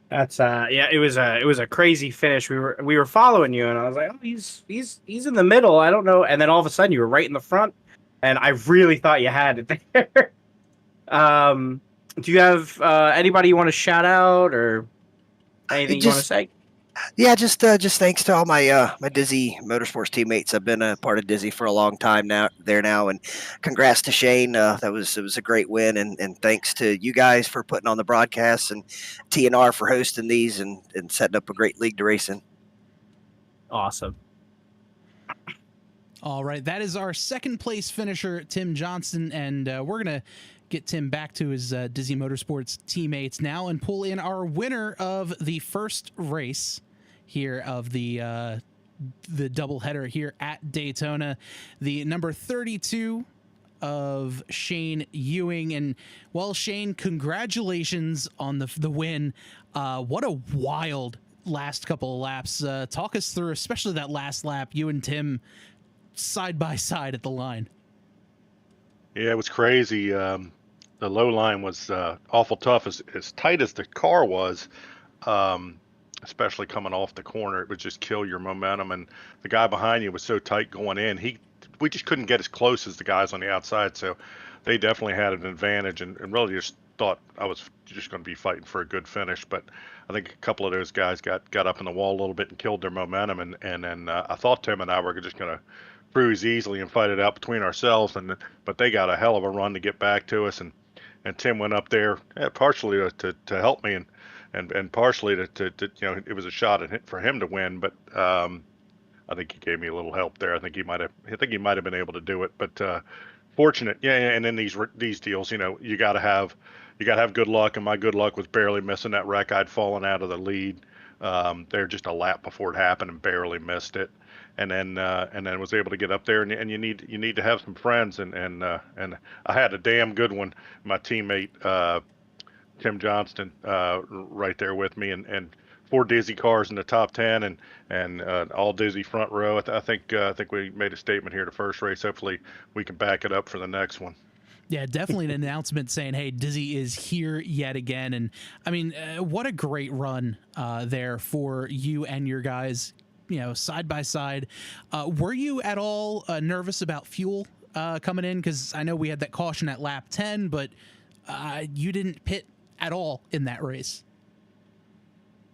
That's it was a crazy finish. We were following you, and I was like, oh, he's in the middle. I don't know. And then all of a sudden, you were right in the front, and I really thought you had it there. Do you have anybody you want to shout out or anything you want to say? Yeah, just thanks to all my Dizzy Motorsports teammates. I've been a part of Dizzy for a long time now, and congrats to Shane. It was a great win, and thanks to you guys for putting on the broadcasts and TNR for hosting these and setting up a great league to race in. Awesome. All right, that is our second place finisher, Tim Johnston, and we're gonna get Tim back to his Dizzy Motorsports teammates now and pull in our winner of the first race here of the doubleheader here at Daytona, the number 32 of Shane Ewing. And well, Shane, congratulations on the win. What a wild last couple of laps. Talk us through, especially that last lap, you and Tim side by side at the line. Yeah, it was crazy. The low line was awful tough. As tight as the car was, especially coming off the corner, it would just kill your momentum. And the guy behind you was so tight going in. We just couldn't get as close as the guys on the outside. So they definitely had an advantage, and really just thought I was just going to be fighting for a good finish. But I think a couple of those guys got up in the wall a little bit and killed their momentum. And then I thought Tim and I were just going to cruise easily and fight it out between ourselves. But they got a hell of a run to get back to us. And Tim went up there partially to help me and partially to it was a shot for him to win. But I think he gave me a little help there. I think he might have been able to do it. But fortunate, yeah. And in these deals, you got to have good luck. And my good luck was barely missing that wreck. I'd fallen out of the lead there just a lap before it happened and barely missed it. And then was able to get up there, and you need to have some friends, and I had a damn good one. My teammate Tim Johnston right there with me, and 4 Dizzy cars in the top 10, and all Dizzy front row. I think we made a statement here the first race. Hopefully we can back it up for the next one. Yeah, definitely an announcement saying, hey, Dizzy is here yet again. And I mean, what a great run there for you and your guys, side by side. Were you at all nervous about fuel coming in? Because I know we had that caution at lap 10, but you didn't pit at all in that race.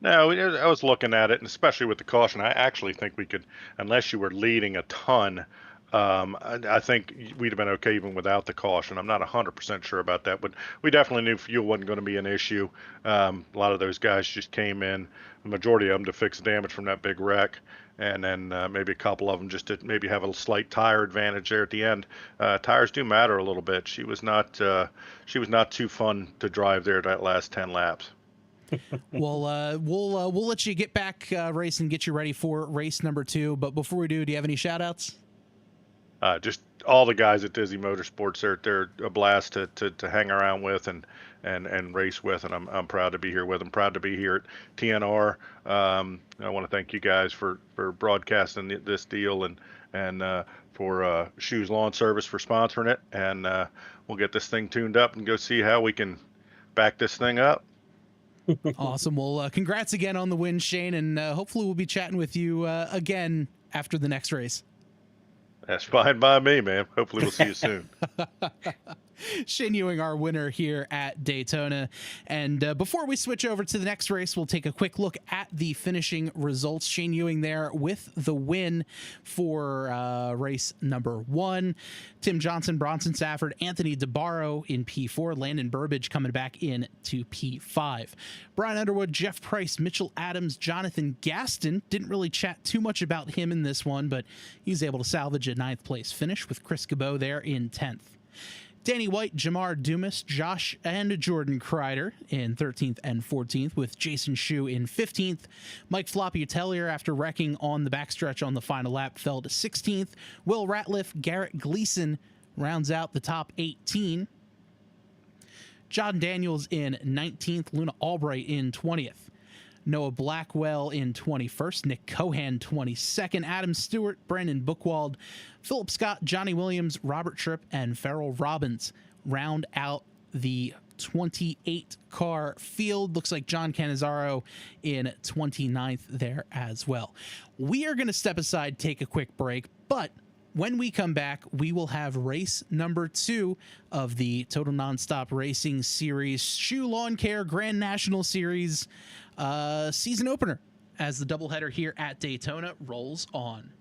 No, I was looking at it, and especially with the caution, I actually think we could, unless you were leading a ton, I think we'd have been okay even without the caution. I'm not 100% sure about that, but we definitely knew fuel wasn't going to be an issue. A lot of those guys just came in, the majority of them to fix damage from that big wreck, and then maybe a couple of them just to maybe have a slight tire advantage there at the end. Tires do matter a little bit. She was not too fun to drive there that last 10 laps. Well, we'll let you get back racing, get you ready for race number 2. But before we do you have any shout outs? Just all the guys at Dizzy Motorsports, they're a blast to hang around with and race with, and I'm proud to be here with them. Proud to be here at TNR. I want to thank you guys for broadcasting this deal and for Shoes Lawn Service for sponsoring it, and we'll get this thing tuned up and go see how we can back this thing up. Awesome. Well, congrats again on the win, Shane, and hopefully we'll be chatting with you again after the next race. That's fine by me, man. Hopefully we'll see you soon. Shane Ewing, our winner here at Daytona. And before we switch over to the next race, we'll take a quick look at the finishing results. Shane Ewing there with the win for race number 1. Tim Johnson, Bronson Safford, Anthony DeBarro in P4. Landon Burbage coming back in to P5. Brian Underwood, Jeff Price, Mitchell Adams, Jonathan Gaston. Didn't really chat too much about him in this one, but he was able to salvage a 9th place finish with Chris Cabot there in 10th. Danny White, Jamar Dumas, Josh and Jordan Kreider in 13th and 14th, with Jason Shue in 15th. Mike Floppy Tellier, after wrecking on the backstretch on the final lap, fell to 16th. Will Ratliff, Garrett Gleason rounds out the top 18. John Daniels in 19th, Luna Albright in 20th. Noah Blackwell in 21st, Nick Cohan 22nd, Adam Stewart, Brandon Bookwald, Philip Scott, Johnny Williams, Robert Tripp, and Farrell Robbins round out the 28-car field. Looks like John Cannizzaro in 29th there as well. We are going to step aside, take a quick break, but When we come back, we will have race number 2 of the Total Nonstop Racing Series Shoe Lawn Care Grand National Series season opener as the doubleheader here at Daytona rolls on.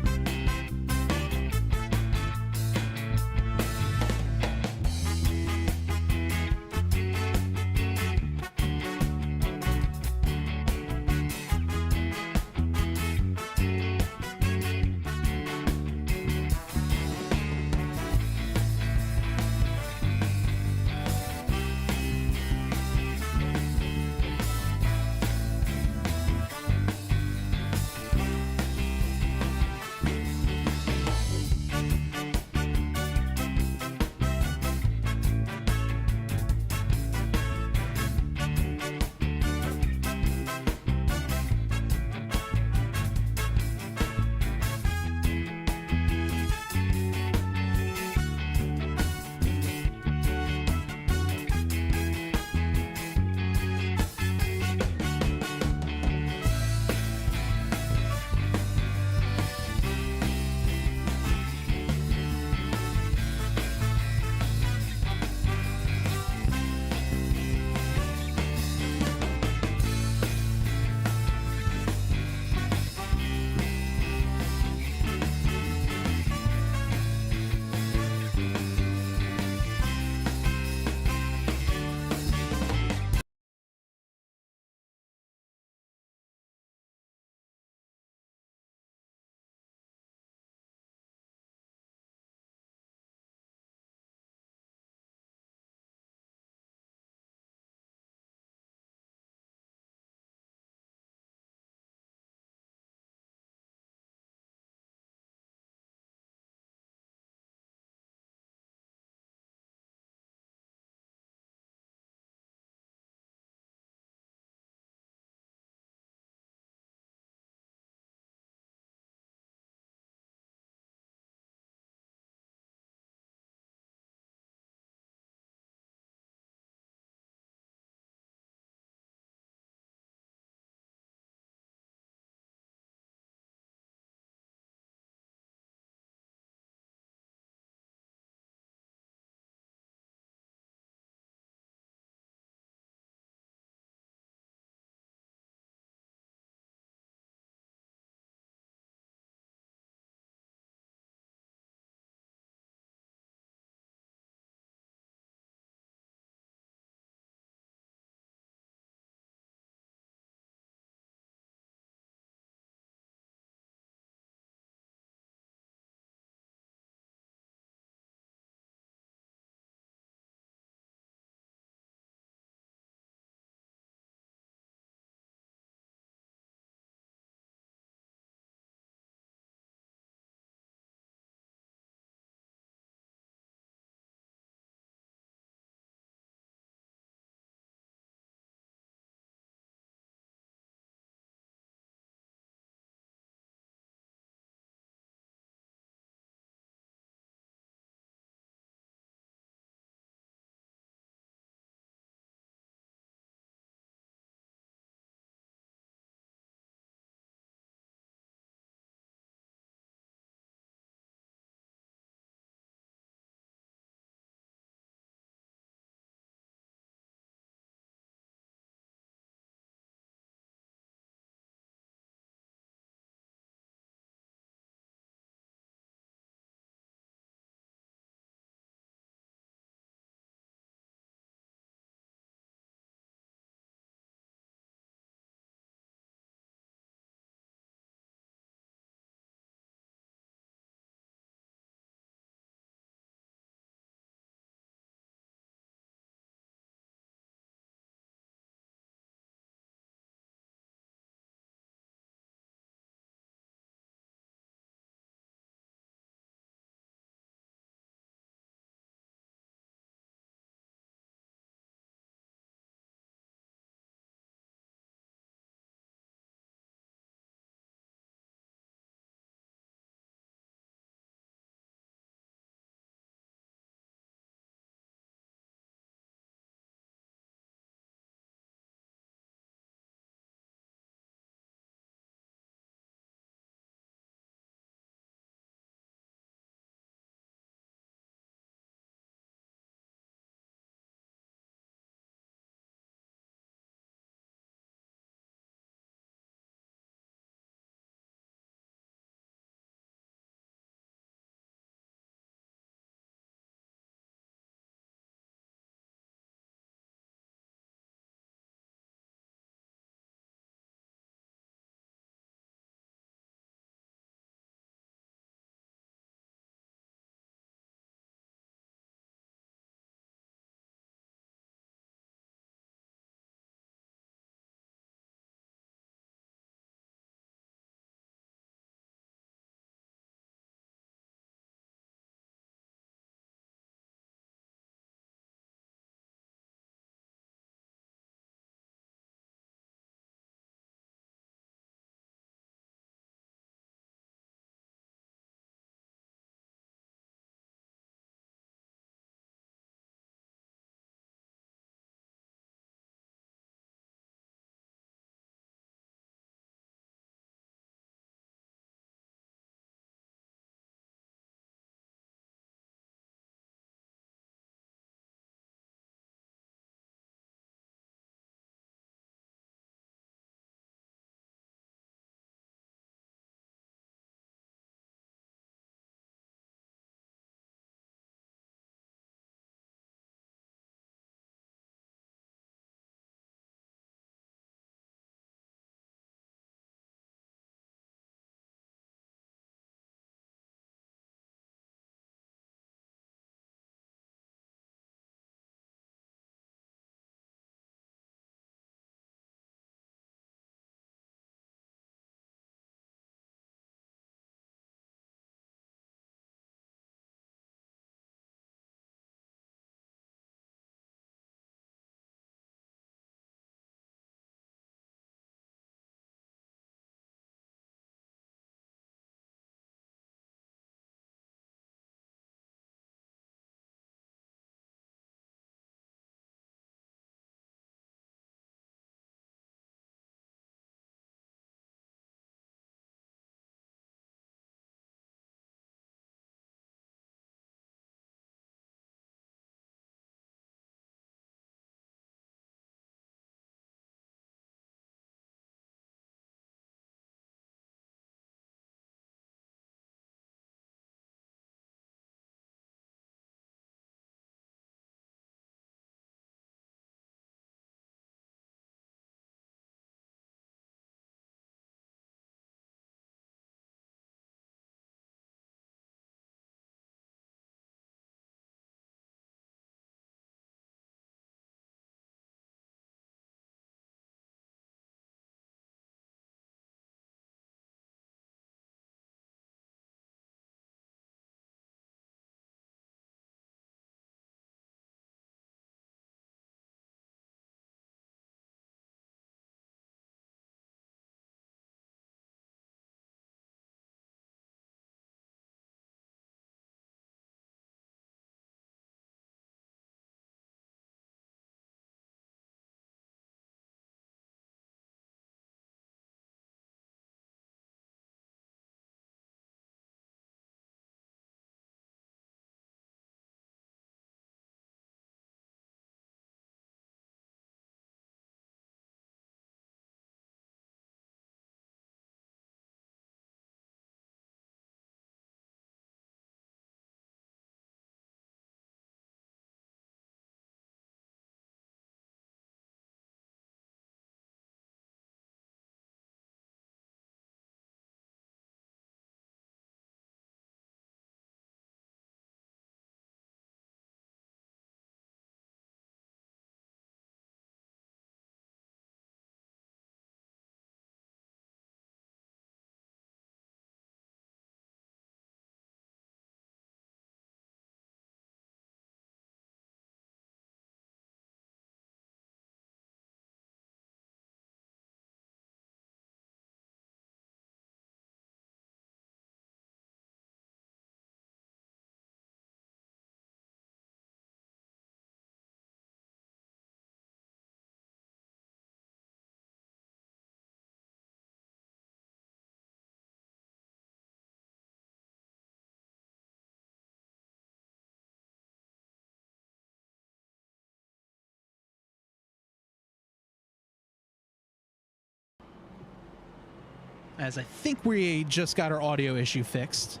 as I think we just got our audio issue fixed.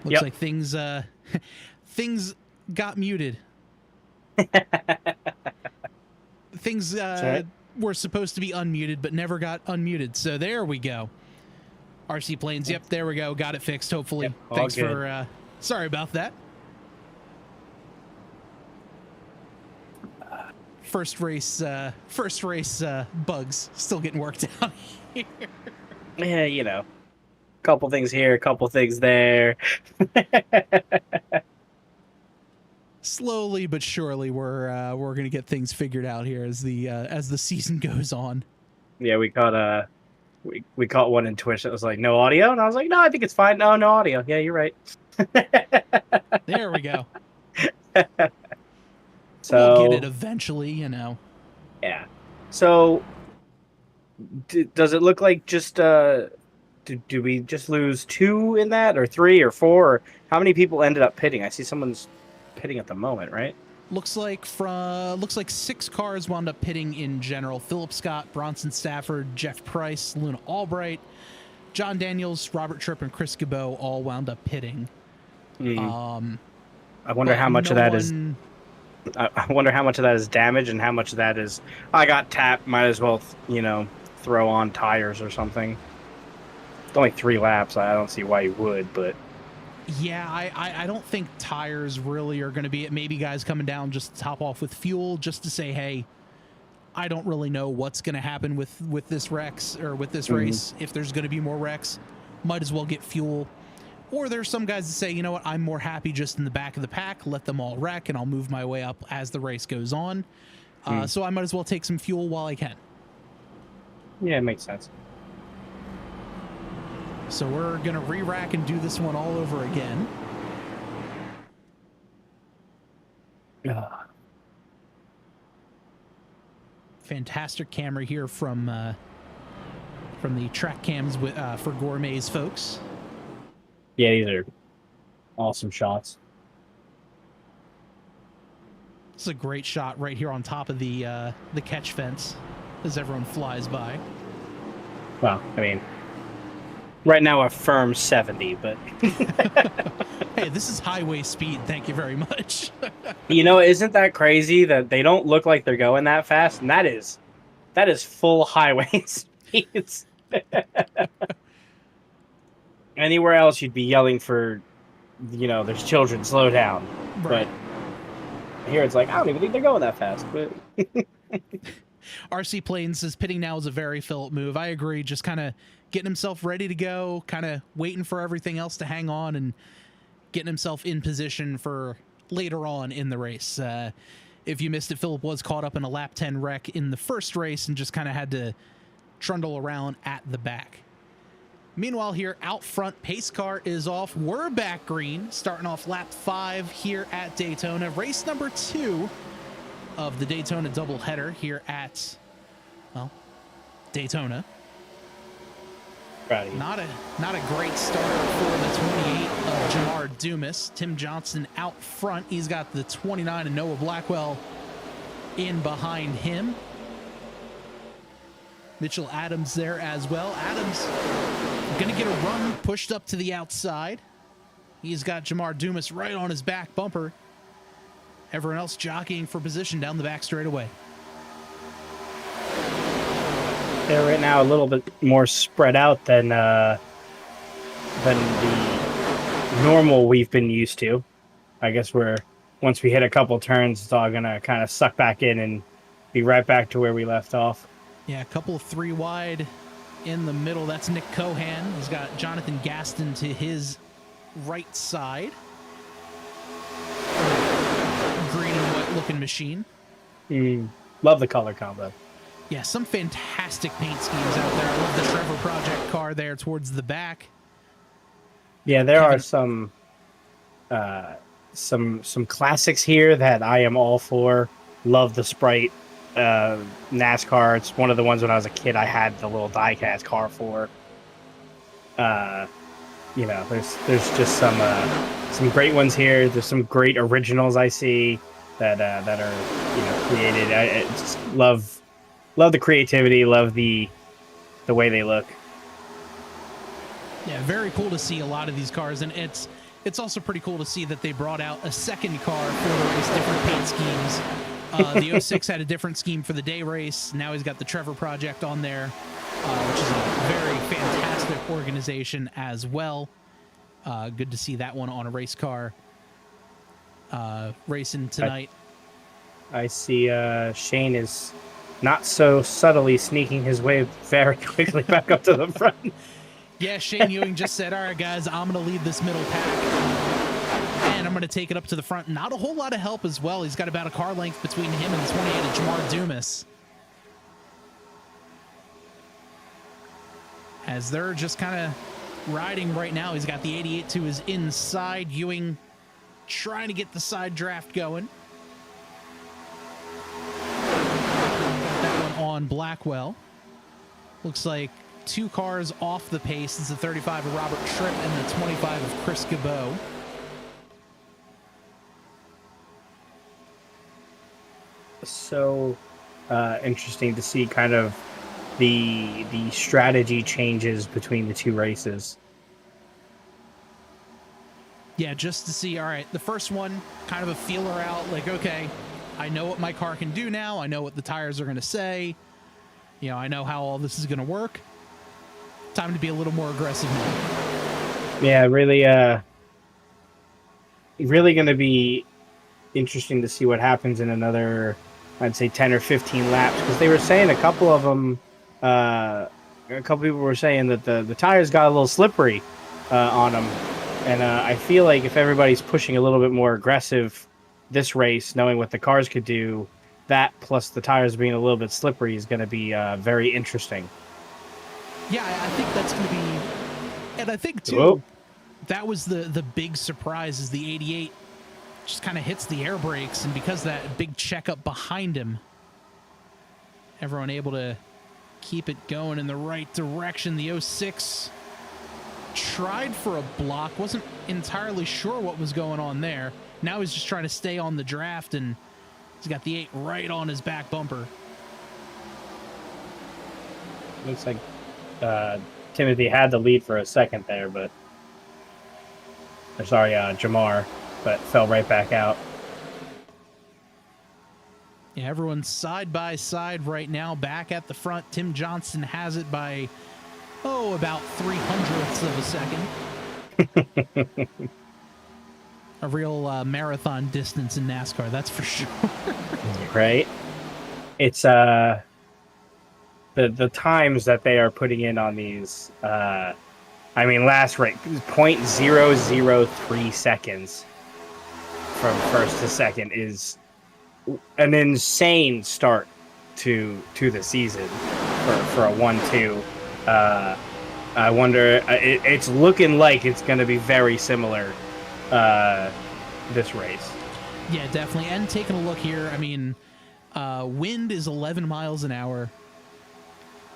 Looks Yep. like things things got muted. Things right. were supposed to be unmuted, but never got unmuted. So there we go. RC Planes. Yep, there we go. Got it fixed. Hopefully. Yep, all Thanks good. for. Sorry about that. First race bugs still getting worked out here. Yeah, you know, couple things here, couple things there. Slowly but surely, we're gonna get things figured out here as the season goes on. Yeah, we caught we caught one in Twitch that was like no audio, and I was like, no, I think it's fine. No, no audio. Yeah, you're right. There we go. So We'll get it eventually, you know. yeah. So does it look like just do we just lose 2 in that, or 3 or 4? Or how many people ended up pitting? I see someone's pitting at the moment, right? Looks like 6 cars wound up pitting in general. Philip Scott, Bronson Stafford, Jeff Price, Luna Albright, John Daniels, Robert Tripp, and Chris Gabot all wound up pitting. I wonder how much of that is. I wonder how much of that is damage and how much of that is I got tapped. Might as well, throw on tires or something. It's only 3 laps. I don't see why you would, but Yeah, I don't think tires really are going to be it. Maybe guys coming down just to top off with fuel, just to say, hey, I don't really know what's going to happen with this Rex or with this race. If there's going to be more Rex, might as well get fuel. Or there's some guys that say, you know what, I'm more happy just in the back of the pack, let them all wreck, and I'll move my way up as the race goes on. So I might as well take some fuel while I can. yeah, it makes sense. So we're going to re-rack and do this one all over again. Fantastic camera here from the track cams for Gourmets folks. Yeah, these are awesome shots. This is a great shot right here on top of the catch fence as everyone flies by. Well, I mean, right now a firm 70, but Hey, this is highway speed. Thank you very much. isn't that crazy that they don't look like they're going that fast? And that is full highway speeds. Anywhere else, you'd be yelling for, there's children, slow down. Right. But here it's like, I don't even think they're going that fast. But RC Plains says pitting now is a very Philip move. I agree. Just kind of getting himself ready to go, kind of waiting for everything else to hang on and getting himself in position for later on in the race. If you missed it, Philip was caught up in a lap 10 wreck in the first race and just kind of had to trundle around at the back. Meanwhile, here out front, pace car is off. We're back green, starting off lap 5 here at Daytona. Race number 2 of the Daytona doubleheader here at, Daytona. proud of you. Not a great start for the 28 of Jamar Dumas. Tim Johnson out front. He's got the 29 and Noah Blackwell in behind him. Mitchell Adams there as well. Adams going to get a run pushed up to the outside. He's got Jamar Dumas right on his back bumper. Everyone else jockeying for position down the back straightaway. They're right now a little bit more spread out than the normal we've been used to. I guess once we hit a couple turns, it's all going to kind of suck back in and be right back to where we left off. Yeah, a couple of 3 wide in the middle. That's Nick Cohan. He's got Jonathan Gaston to his right side. Green and white looking machine. Love the color combo. Yeah, some fantastic paint schemes out there. I love the Trevor Project car there towards the back. Yeah, there are some classics here that I am all for. Love the Sprite NASCAR. It's one of the ones when I was a kid I had the little diecast car for. There's just some great ones here. There's some great originals I see that are created. I just love the creativity. Love the the way they look. Yeah, very cool to see a lot of these cars, and it's also pretty cool to see that they brought out a second car for the race, different paint schemes. The 06 had a different scheme for the day race. Now he's got the Trevor Project on there, which is a very fantastic organization as well. Good to see that one on a race car racing tonight. I see Shane is not so subtly sneaking his way very quickly back up to the front. Yeah, Shane Ewing just said, all right, guys, I'm going to lead this middle pack, and I'm going to take it up to the front. Not a whole lot of help as well. He's got about a car length between him and the 28 of Jamar Dumas. As they're just kind of riding right now. He's got the 88 to his inside. Ewing trying to get the side draft going. Got that one on Blackwell. Looks like 2 cars off the pace. It's the 35 of Robert Tripp and the 25 of Chris Gabot. So interesting to see kind of the strategy changes between the 2 races. Yeah, just to see, all right, the first one, kind of a feeler out, like, okay, I know what my car can do now. I know what the tires are going to say. You know, I know how all this is going to work. Time to be a little more aggressive now. Yeah, really going to be interesting to see what happens in another, I'd say 10 or 15 laps, because they were saying a couple of them, a couple people were saying that the tires got a little slippery on them. And I feel like if everybody's pushing a little bit more aggressive this race, knowing what the cars could do, that plus the tires being a little bit slippery is going to be very interesting. Yeah, I think that's going to be, and I think too, Whoa. That was the big surprise is the 88 just kind of hits the air brakes, and because that big checkup behind him, everyone able to keep it going in the right direction. The 06 tried for a block, wasn't entirely sure what was going on there. Now he's just trying to stay on the draft, and he's got the 8 right on his back bumper. Looks like Timothy had the lead for a second there, but Jamar, but fell right back out. Yeah, everyone's side by side right now, back at the front. Tim Johnson has it by, about 0.03 of a second. A real marathon distance in NASCAR, that's for sure. Right? It's the times that they are putting in on these. I mean, last rate 0.003 seconds from first to second is an insane start to the season for a 1-2. I wonder. It's looking like it's going to be very similar this race. Yeah, definitely. And taking a look here, I mean, wind is 11 miles an hour.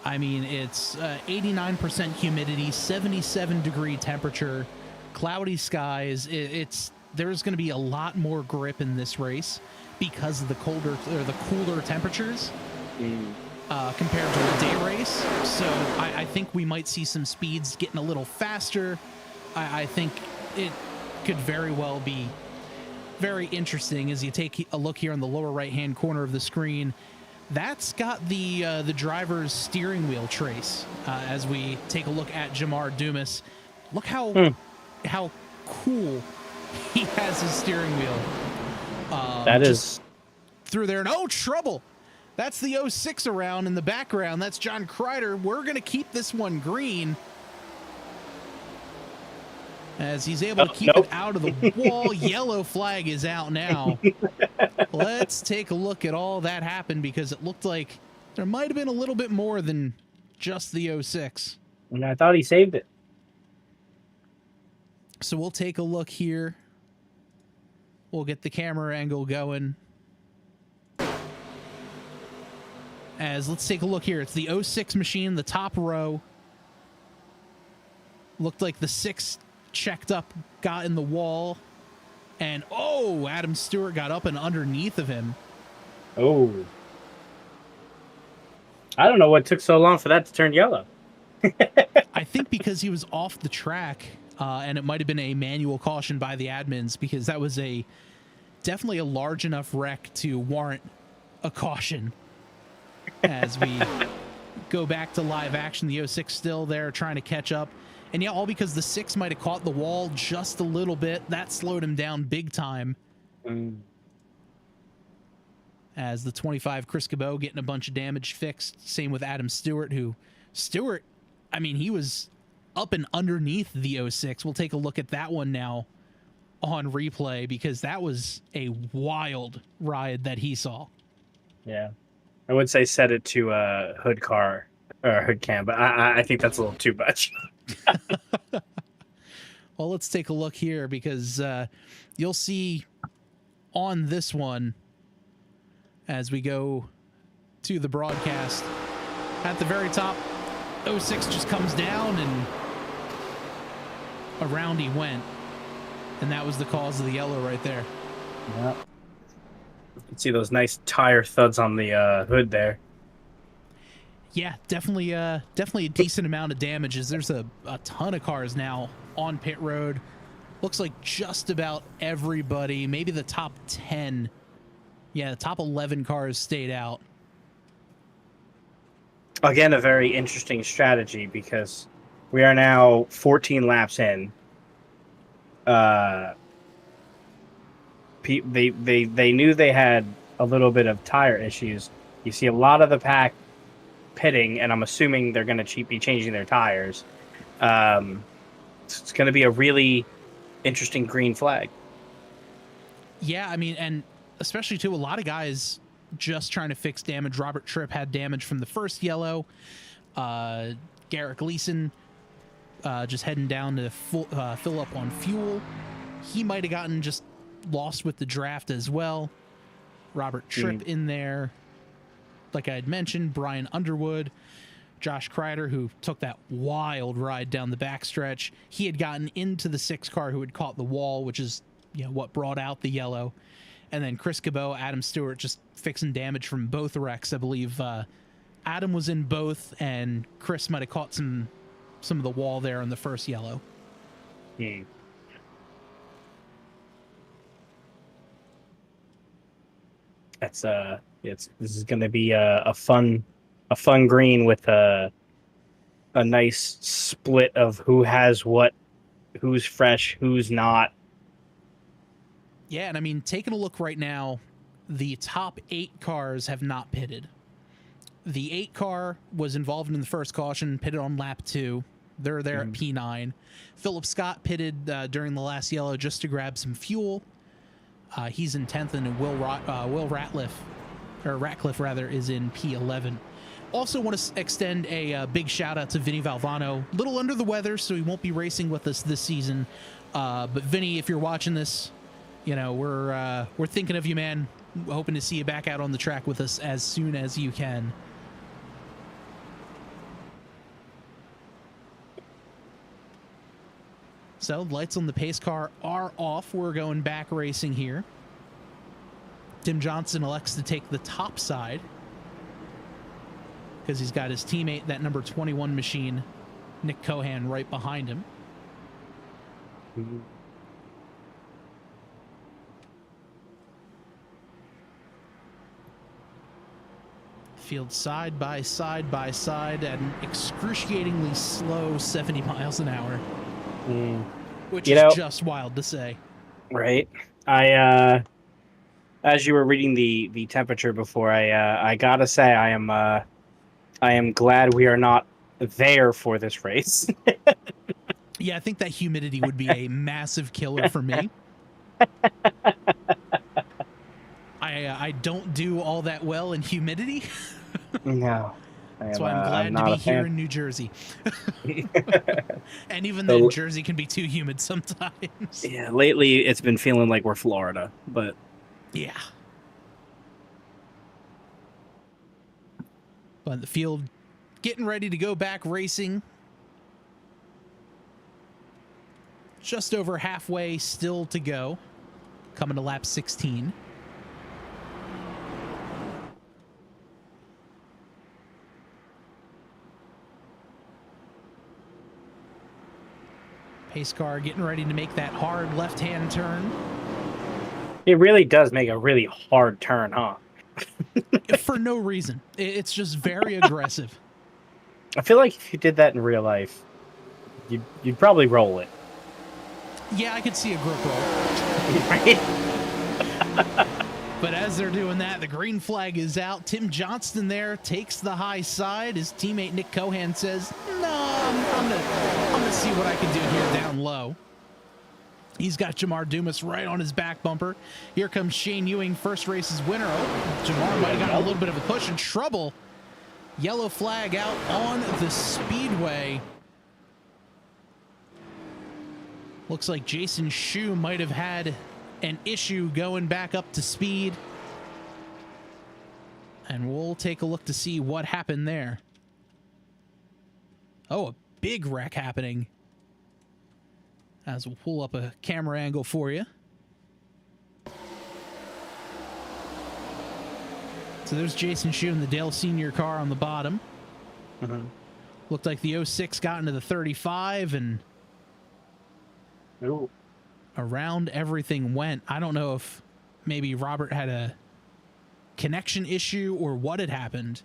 I mean, it's 89% humidity, 77-degree temperature, cloudy skies. There's going to be a lot more grip in this race because of the cooler temperatures compared to a day race. So I think we might see some speeds getting a little faster. I think it could very well be very interesting as you take a look here in the lower right-hand corner of the screen. That's got the driver's steering wheel trace. As we take a look at Jamar Dumas, look how cool he has his steering wheel. That is through there, and trouble! That's the 06 around in the background. That's John Kreider. We're gonna keep this one green as he's able to keep it out of the wall. Yellow flag is out now. Let's take a look at all that happened, because it looked like there might have been a little bit more than just the 06. And I thought he saved it. So we'll take a look here. We'll get the camera angle going. Let's take a look here. It's the 06 machine, the top row. Looked like the 6 checked up, got in the wall, and Adam Stewart got up and underneath of him. I don't know what took so long for that to turn yellow. I think because he was off the track, and it might have been a manual caution by the admins, because that was definitely a large enough wreck to warrant a caution. As we go back to live action, the 06 still there trying to catch up. And yeah, all because the 6 might have caught the wall just a little bit. That slowed him down big time. As the 25 Chris Cabot getting a bunch of damage fixed. Same with Adam Stewart, I mean, he was up and underneath the 06. We'll take a look at that one now on replay, because that was a wild ride that he saw. Yeah. I would say set it to a hood car or hood cam, but I think that's a little too much. Well, let's take a look here, because you'll see on this one, as we go to the broadcast, at the very top, 06 just comes down and around he went. And that was the cause of the yellow right there. Yeah. You can see those nice tire thuds on the hood there. Yeah, definitely a decent amount of damages. There's a ton of cars now on pit road. Looks like just about everybody, maybe the top 10. Yeah, the top 11 cars stayed out. Again, a very interesting strategy, because we are now 14 laps in. They knew they had a little bit of tire issues. You see a lot of the pack pitting, and I'm assuming they're going to be changing their tires. It's going to be a really interesting green flag. Yeah, I mean, and especially too, a lot of guys just trying to fix damage. Robert Tripp had damage from the first yellow. Garrett Gleason just heading down to fill up on fuel. He might have gotten just lost with the draft as well. Robert Tripp in there. Like I had mentioned, Brian Underwood, Josh Kreider, who took that wild ride down the backstretch. He had gotten into the 6 car who had caught the wall, which is what brought out the yellow. And then Chris Cabot, Adam Stewart just fixing damage from both wrecks. I believe Adam was in both, and Chris might have caught some of the wall there on the first yellow. That's this is going to be a fun green with a nice split of who has what, who's fresh, who's not. Yeah, and I mean, taking a look right now, the top 8 cars have not pitted. The 8 car was involved in the first caution, pitted on lap 2. They're there at P9. Philip Scott pitted during the last yellow just to grab some fuel. He's in 10th, and Will Ratcliffe is in P11. Also want to extend a big shout out to Vinny Valvano. A little under the weather, so he won't be racing with us this season. But Vinny, if you're watching this, we're thinking of you, man. Hoping to see you back out on the track with us as soon as you can. So lights on the pace car are off. We're going back racing here. Tim Johnson elects to take the top side because he's got his teammate, that number 21 machine, Nick Cohan, right behind him. Field side by side by side at an excruciatingly slow 70 miles an hour. Which is just wild to say. Right. As you were reading the temperature before, I gotta say I am glad we are not there for this race. Yeah, I think that humidity would be a massive killer for me. I don't do all that well in humidity. No. That's why I'm glad to be here in New Jersey. And even then, Jersey can be too humid sometimes. Yeah, lately it's been feeling like we're Florida, but... Yeah. But the field getting ready to go back racing. Just over halfway still to go. Coming to lap 16. Pace car getting ready to make that hard left-hand turn. It really does make a really hard turn, huh? For no reason. It's just very aggressive. I feel like if you did that in real life, you'd probably roll it. Yeah, I could see a grip roll. Right? But as they're doing that, the green flag is out. Tim Johnston there takes the high side. His teammate Nick Cohan says, no, I'm gonna see what I can do here down low. He's got Jamar Dumas right on his back bumper. Here comes Shane Ewing, first race's winner. Oh, Jamar might have gotten a little bit of a push and trouble. Yellow flag out on the speedway. Looks like Jason Shue might have had an issue going back up to speed. And we'll take a look to see what happened there. Oh, a big wreck happening. As we'll pull up a camera angle for you. So there's Jason Shue in the Dale Senior car on the bottom. Looked like the 06 got into the 35 and Ooh. around everything went. I don't know if maybe Robert had a connection issue or what had happened.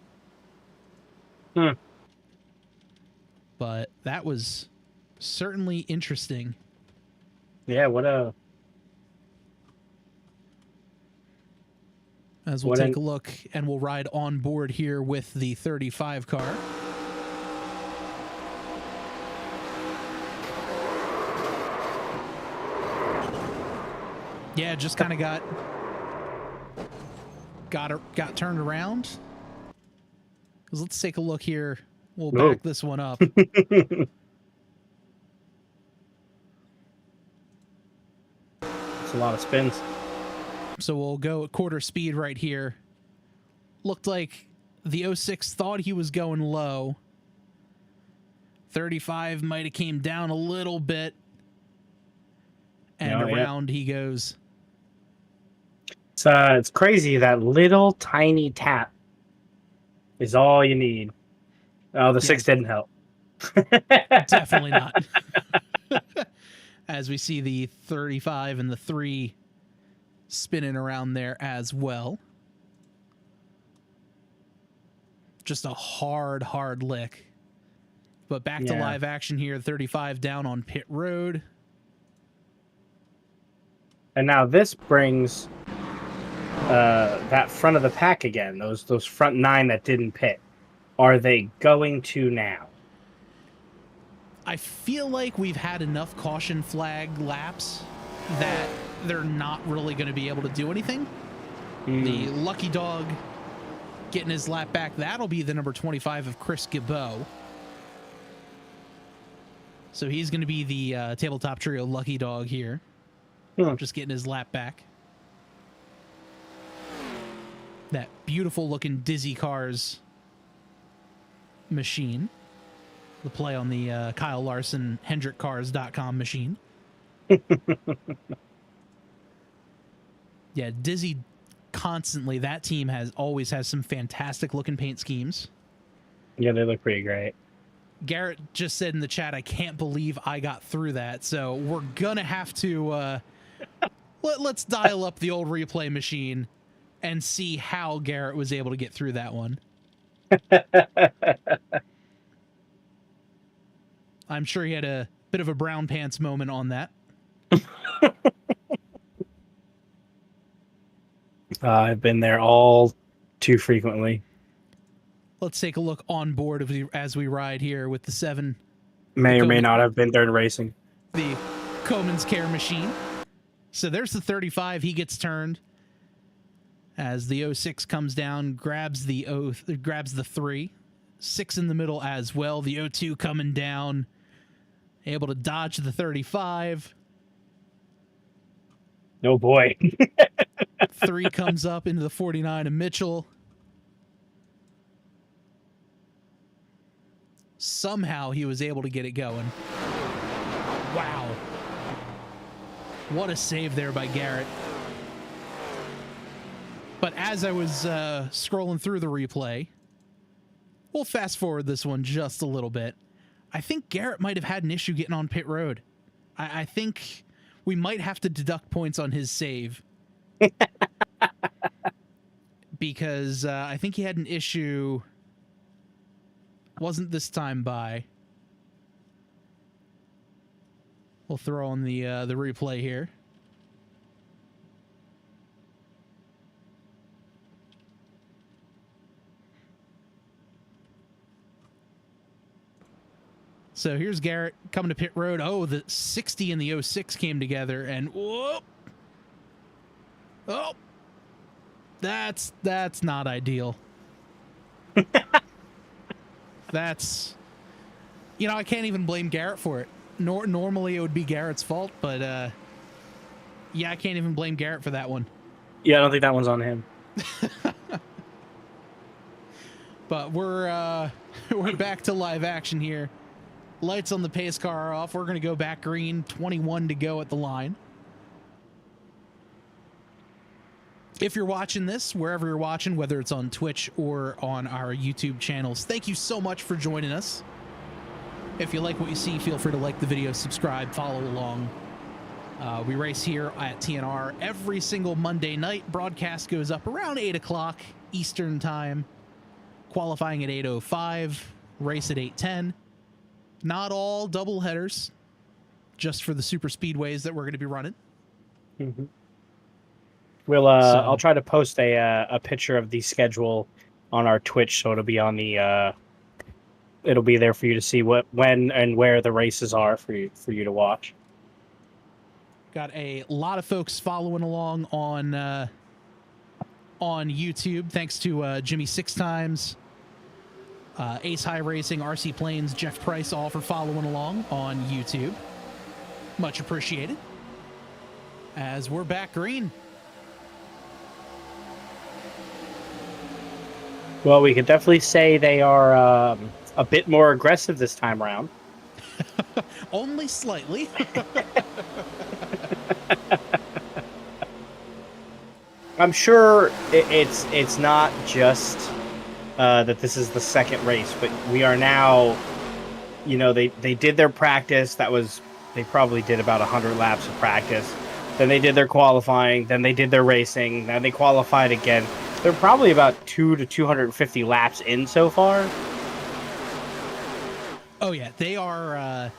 But that was certainly interesting. Yeah, what a... As we'll take a look and we'll ride on board here with the 35 car. Yeah, just kind of got turned around. 'Cause let's take a look here. We'll back this one up. It's a lot of spins. So we'll go at quarter speed right here. Looked like the 06 thought he was going low. 35 might have came down a little bit. And around he goes. It's crazy. That little tiny tap is all you need. Oh, the 6 didn't help. Definitely not. As we see the 35 and the 3 spinning around there as well. Just a hard lick. But back to live action here. 35 down on pit road. And now this brings that front of the pack again. Those front 9 that didn't pit. Are they going to now? I feel like we've had enough caution flag laps that they're not really going to be able to do anything. The lucky dog getting his lap back. That'll be the number 25 of Chris Gibbeau. So he's going to be the tabletop trio lucky dog here. Just getting his lap back. That beautiful looking Dizzy Cars machine. The play on the Kyle Larson HendrickCars.com machine. Yeah, Dizzy constantly. That team always has some fantastic looking paint schemes. Yeah, they look pretty great. Garrett just said in the chat, I can't believe I got through that. So we're going to have to let's dial up the old replay machine and see how Garrett was able to get through that one. I'm sure he had a bit of a brown pants moment on that. I've been there all too frequently. Let's take a look on board as we ride here with the 7. May or may not have been there in racing. The Coleman's Care machine. So there's the 35. He gets turned as the 06 comes down, grabs the 3. 6 in the middle as well. The 02 coming down, able to dodge the 35. Oh boy. 3 comes up into the 49 of Mitchell. Somehow he was able to get it going. Wow. What a save there by Garrett. But as I was scrolling through the replay, we'll fast forward this one just a little bit. I think Garrett might have had an issue getting on pit road. I think we might have to deduct points on his save. Because I think he had an issue. Wasn't this time by. We'll throw on the replay here. So here's Garrett coming to pit road. Oh, the 60 and the 06 came together, and whoop! Oh, that's not ideal. That's, I can't even blame Garrett for it. Normally it would be Garrett's fault, but yeah, I can't even blame Garrett for that one. Yeah, I don't think that one's on him. But we're back to live action here. Lights on the pace car are off. We're going to go back green. 21 to go at the line. If you're watching this, wherever you're watching, whether it's on Twitch or on our YouTube channels, thank you so much for joining us. If you like what you see, feel free to like the video, subscribe, follow along. We race here at TNR every single Monday night. Broadcast goes up around 8 o'clock Eastern time. Qualifying at 8:05. Race at 8:10. Not all double headers, just for the super speedways that we're going to be running. Mm-hmm. I'll try to post a picture of the schedule on our Twitch, so it'll be on the it'll be there for you to see when and where the races are for you to watch. Got a lot of folks following along on YouTube. Thanks to Jimmy 6x, Ace High Racing, RC Planes, Jeff Price, all for following along on YouTube. Much appreciated. As we're back green. Well, we could definitely say they are a bit more aggressive this time around. Only slightly. I'm sure it's not just that this is the second race, but we are now, they did their practice. They probably did about 100 laps of practice. Then they did their qualifying. Then they did their racing. Then they qualified again. They're probably about 200 to 250 laps in so far. Oh yeah, they are.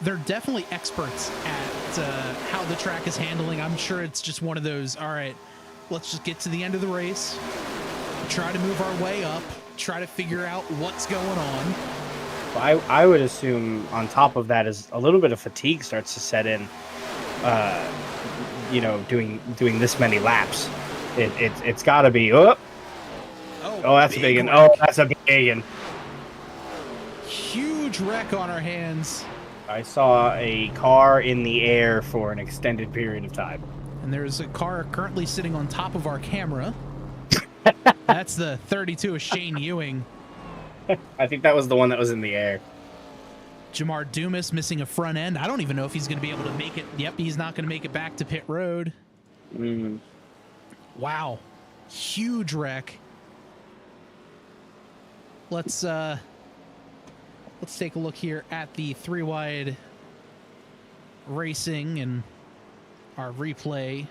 They're definitely experts at how the track is handling. I'm sure it's just one of those. All right, let's just get to the end of the race. Try to move our way up. Try to figure out what's going on. I would assume on top of that is a little bit of fatigue starts to set in. Doing this many laps. It's got to be. Oh, that's a big one. Oh, that's a big one. Huge wreck on our hands. I saw a car in the air for an extended period of time. And there's a car currently sitting on top of our camera. That's the 32 of Shane Ewing. I think that was the one that was in the air. Jamar Dumas missing a front end. I don't even know if he's going to be able to make it. Yep, he's not going to make it back to pit road. Wow. Huge wreck. Let's take a look here at the 3-wide racing and our replay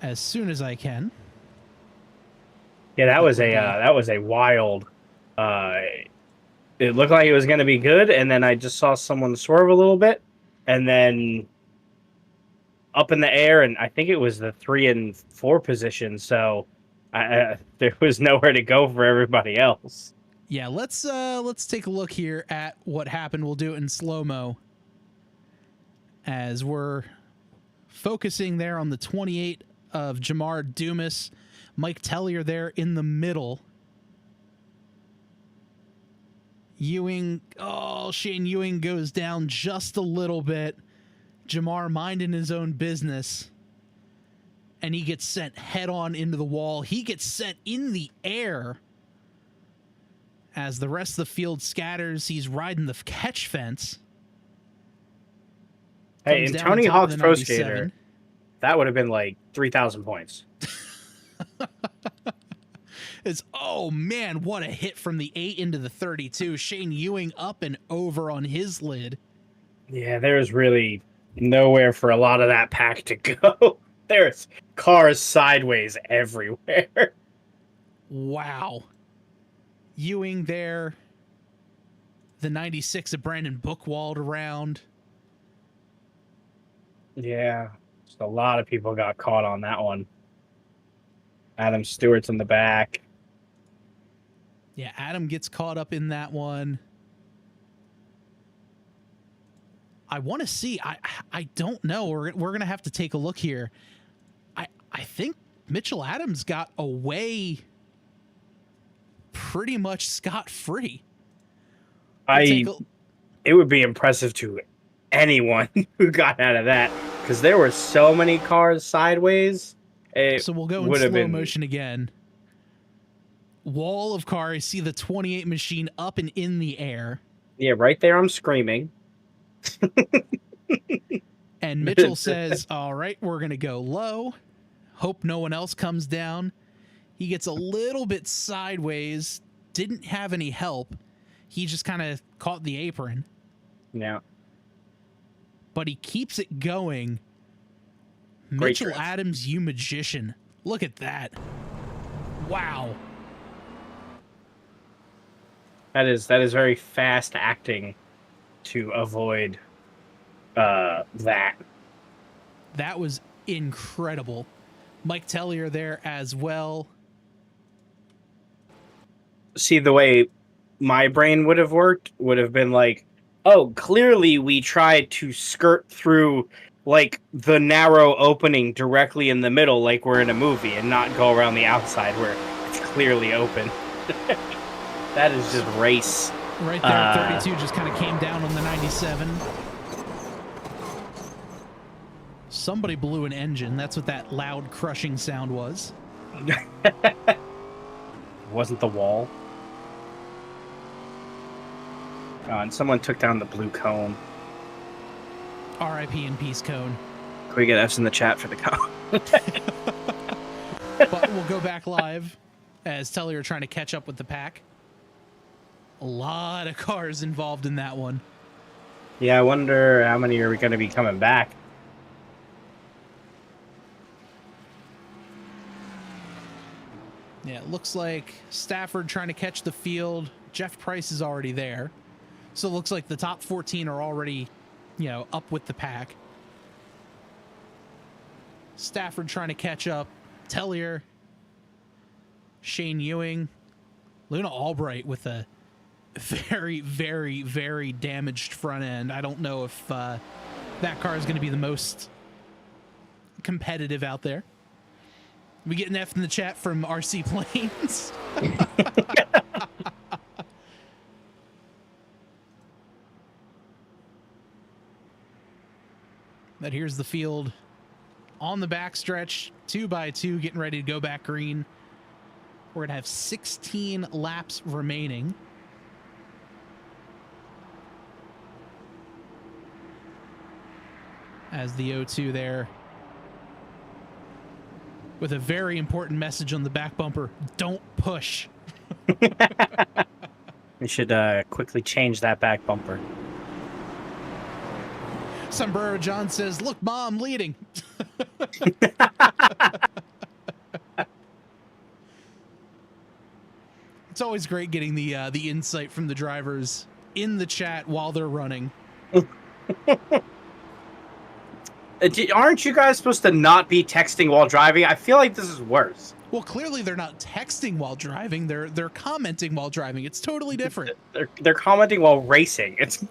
as soon as I can. Yeah, that was a wild. It looked like it was going to be good, and then I just saw someone swerve a little bit, and then up in the air, and I think it was the 3 and 4 position. So there was nowhere to go for everybody else. Yeah, let's take a look here at what happened. We'll do it in slow-mo as we're focusing there on the 28 of Jamar Dumas. Mike Tellier there in the middle. Shane Ewing goes down just a little bit. Jamar minding his own business. And he gets sent head on into the wall. He gets sent in the air. As the rest of the field scatters, he's riding the catch fence. Hey, in Tony Hawk's Pro Skater, that would have been like 3,000 points. Oh man, what a hit from the 8 into the 32. Shane Ewing up and over on his lid. Yeah, there's really nowhere for a lot of that pack to go. There's cars sideways everywhere. Wow. Ewing there. The 96 of Brandon Bookwald around. Yeah, just a lot of people got caught on that one. Adam Stewart's in the back. Yeah, Adam gets caught up in that one. I want to see. I don't know. We're going to have to take a look here. I think Mitchell Adams got away pretty much scot-free. It would be impressive to anyone who got out of that because there were so many cars sideways. So we'll go in slow motion again. Wall of cars. See the 28 machine up and in the air. Yeah, right there. I'm screaming. And Mitchell says, all right, we're going to go low. Hope no one else comes down. He gets a little bit sideways. Didn't have any help. He just kind of caught the apron. Yeah. But he keeps it going. Great Mitchell drift. Adams, you magician. Look at that. Wow. That is very fast acting to avoid that. That was incredible. Mike Tellier there as well. See, the way my brain would have worked would have been like, oh, clearly we tried to skirt through like the narrow opening directly in the middle like we're in a movie and not go around the outside where it's clearly open. That is just race. Right there, 32 just kind of came down on the 97. Somebody blew an engine. That's what that loud crushing sound was. Wasn't the wall. And someone took down the blue cone. R.I.P. in peace cone. Can we get F's in the chat for the cone? But we'll go back live as Tellier trying to catch up with the pack. A lot of cars involved in that one. Yeah, I wonder how many are we going to be coming back. Yeah, it looks like Stafford trying to catch the field. Jeff Price is already there. So it looks like the top 14 are already, up with the pack. Stafford trying to catch up. Tellier. Shane Ewing. Luna Albright with a very, very, very damaged front end. I don't know if that car is going to be the most competitive out there. We get an F in the chat from RC Planes. But here's the field on the backstretch, 2x2, getting ready to go back green. We're going to have 16 laps remaining. As the O2 there with a very important message on the back bumper. Don't push. We should quickly change that back bumper. Sombrero John says, look, Mom, leading. It's always great getting the insight from the drivers in the chat while they're running. Aren't you guys supposed to not be texting while driving? I feel like this is worse. Well, clearly they're not texting while driving. They're commenting while driving. It's totally different. They're commenting while racing. It's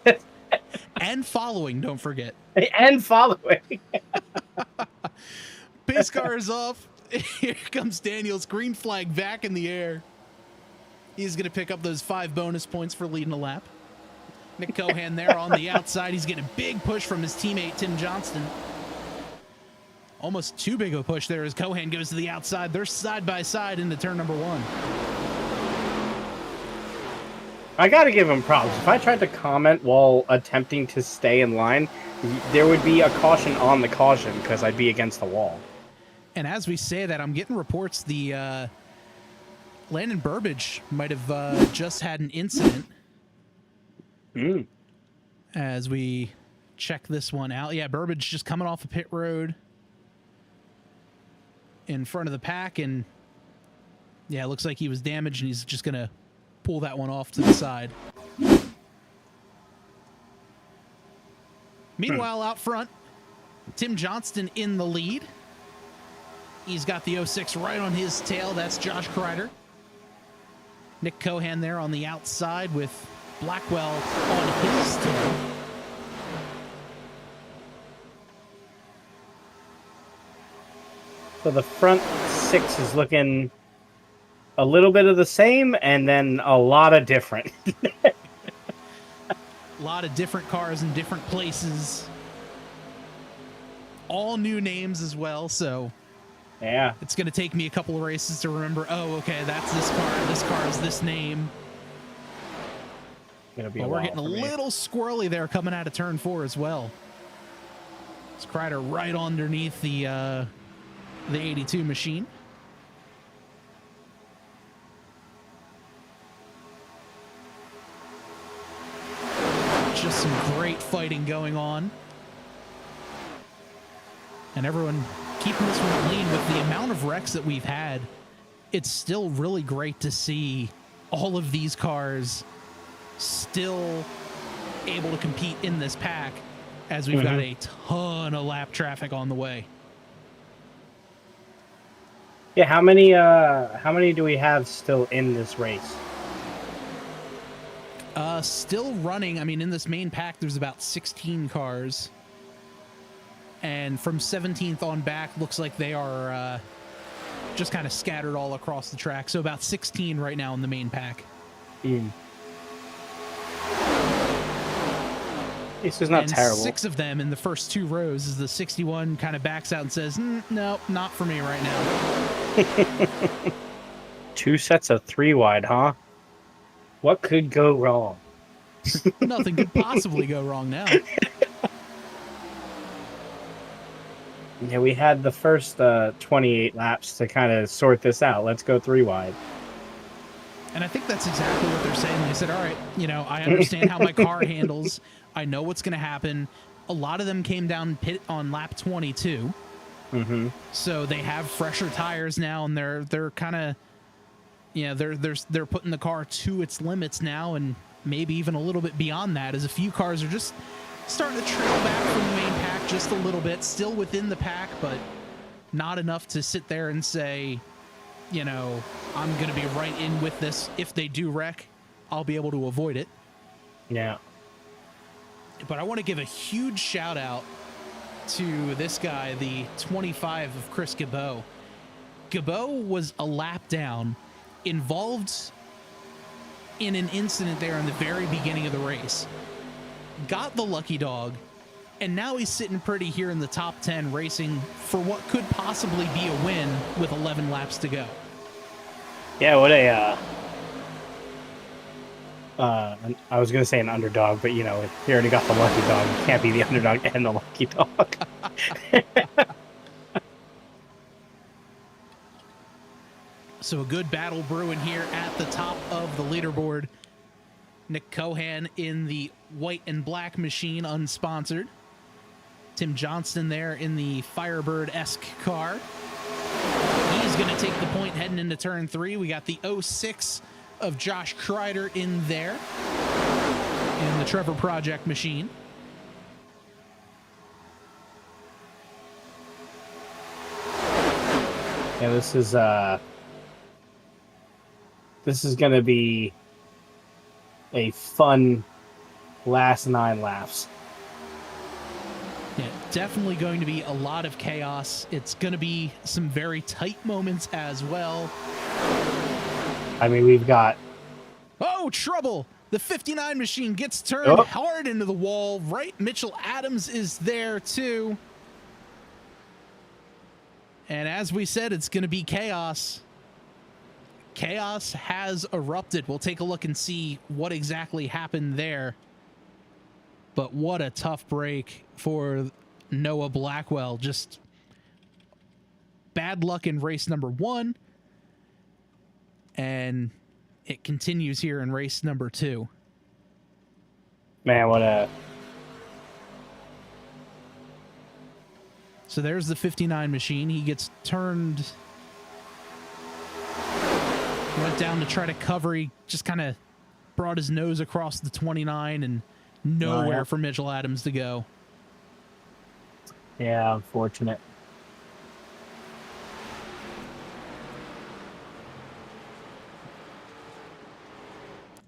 and following, don't forget. And following. Pace car is off. Here comes Daniels. Green flag back in the air. He's going to pick up those 5 bonus points for leading a lap. Nick Cohan there on the outside. He's getting a big push from his teammate, Tim Johnston. Almost too big of a push there as Cohan goes to the outside. They're side by side into turn number 1. I got to give him props. If I tried to comment while attempting to stay in line, there would be a caution on the caution because I'd be against the wall. And as we say that, I'm getting reports the Landon Burbage might have just had an incident. Mm. As we check this one out. Yeah, Burbage just coming off the pit road in front of the pack, and yeah, it looks like he was damaged, and he's just going to pull that one off to the side. Meanwhile, out front, Tim Johnston in the lead. He's got the 06 right on his tail. That's Josh Kreider. Nick Cohan there on the outside with Blackwell on his tail. So the front 6 is looking a little bit of the same, and then a lot of different. A lot of different cars in different places. All new names as well, so Yeah. it's going to take me a couple of races to remember, oh, okay, that's this car. This car is this name. Gonna be But a we're while getting a for me. little squirrely there coming out of turn 4 as well. It's Kreider right underneath the 82 machine. Just some great fighting going on. And everyone keeping this one clean with the amount of wrecks that we've had. It's still really great to see all of these cars still able to compete in this pack, as we've got a ton of lap traffic on the way. Yeah, how many do we have still in this race? Still running. I mean, in this main pack, there's about 16 cars. And from 17th on back, looks like they are just kind of scattered all across the track. So about 16 right now in the main pack. This is not and terrible. 6 of them in the first 2 rows as the 61 kind of backs out and says, no, not for me right now. 2 sets of 3 wide, huh? What could go wrong? Nothing could possibly go wrong now. Yeah, we had the first 28 laps to kind of sort this out. Let's go 3 wide. And I think that's exactly what they're saying. They said, all right, I understand how my car handles. I know what's going to happen. A lot of them came down pit on lap 22. So they have fresher tires now, and they're kind of, they're putting the car to its limits now, and maybe even a little bit beyond that, as a few cars are just starting to trail back from the main pack just a little bit, still within the pack, but not enough to sit there and say, I'm going to be right in with this. If they do wreck, I'll be able to avoid it. Yeah. But I want to give a huge shout out to this guy, the 25 of Chris Gabot. Gabot was a lap down, involved in an incident there in the very beginning of the race, got the lucky dog, and now he's sitting pretty here in the top 10 racing for what could possibly be a win with 11 laps to go. Yeah, what a I was gonna say an underdog, but he already got the lucky dog. You can't be the underdog and the lucky dog. So a good battle brewing here at the top of the leaderboard. Nick Cohan in the white and black machine, unsponsored. Tim Johnston there in the Firebird-esque car. He's going to take the point heading into turn 3. We got the 06 of Josh Kreider in there in the Trevor Project machine. Yeah, this is going to be a fun last 9 laps. Yeah, definitely going to be a lot of chaos. It's going to be some very tight moments as well. I mean, we've got... Oh, trouble! The 59 machine gets turned hard into the wall. Right, Mitchell Adams is there too. And as we said, it's going to be chaos. Chaos has erupted. We'll take a look and see what exactly happened there. But what a tough break for Noah Blackwell. Just bad luck in race number 1. And it continues here in race number 2. Man, what So there's the 59 machine. He gets turned. Went down to try to cover. He just kind of brought his nose across the 29 and nowhere for Mitchell Adams to go. Yeah, unfortunate.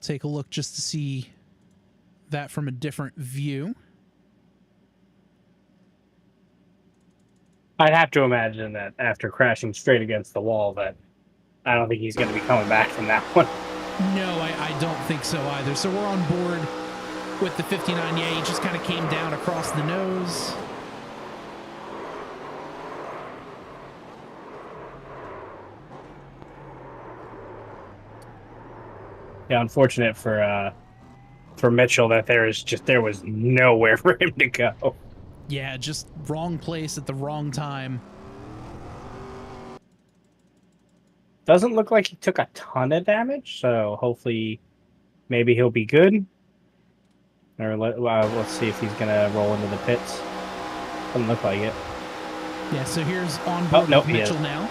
Take a look just to see that from a different view. I'd have to imagine that after crashing straight against the wall, that I don't think he's going to be coming back from that one. No, I don't think so either. So we're on board with the 59. Yeah, he just kind of came down across the nose. Yeah, unfortunate for Mitchell that there was nowhere for him to go. Yeah, just wrong place at the wrong time. Doesn't look like he took a ton of damage, so hopefully maybe he'll be good. Or let's see if he's gonna roll into the pits. Doesn't look like it. Yeah, so here's on board with Mitchell now.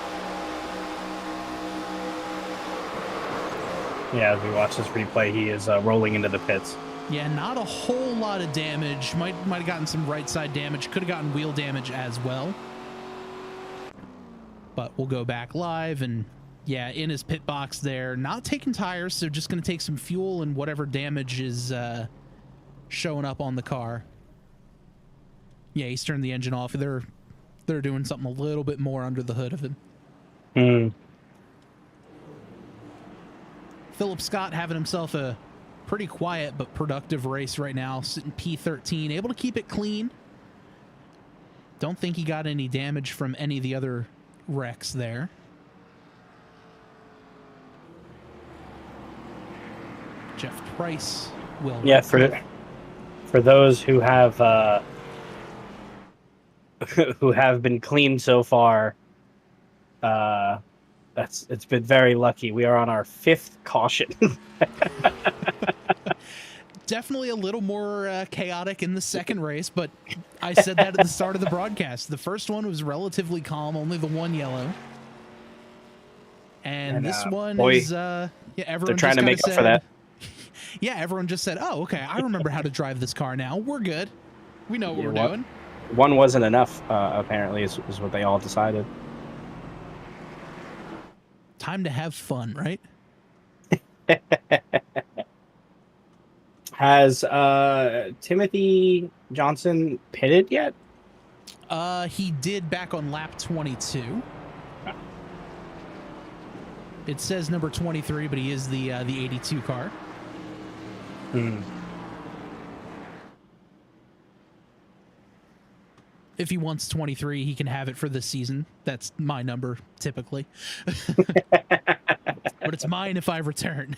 Yeah, as we watch this replay, he is rolling into the pits. Yeah, not a whole lot of damage. Might have gotten some right side damage. Could have gotten wheel damage as well. But we'll go back live and yeah, in his pit box there. Not taking tires, so just going to take some fuel and whatever damage is showing up on the car. Yeah, he's turned the engine off. They're doing something a little bit more under the hood of him. Hmm. Philip Scott having himself a pretty quiet but productive race right now, sitting P13, able to keep it clean. Don't think he got any damage from any of the other wrecks there. Jeff Price will. Yeah, for those who have who have been clean so far, it's been very lucky. We are on our 5th caution. Definitely a little more chaotic in the second race, but I said that at the start of the broadcast. The first one was relatively calm, only the one yellow. And this one is, yeah, everyone they're trying to make up for that. Yeah, everyone just said, oh, okay, I remember how to drive this car now. We're good. We know what we're doing. One wasn't enough, apparently, is what they all decided. Time to have fun, right? Has Timothy Johnson pitted yet? He did back on lap 22. It says number 23, but he is the 82 car. Hmm. If he wants 23, he can have it for this season. That's my number, typically. But it's mine if I return.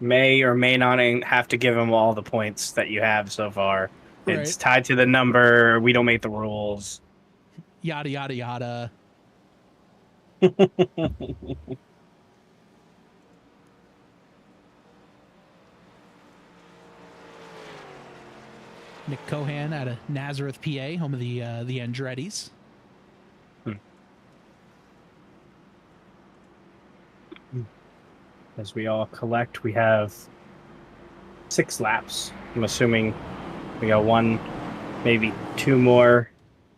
May or may not have to give him all the points that you have so far. Right. It's tied to the number. We don't make the rules. Yada, yada, yada. Nick Cohan out of Nazareth, PA, home of the Andretti's. As we all collect, we have 6 laps. I'm assuming we got 1, maybe 2 more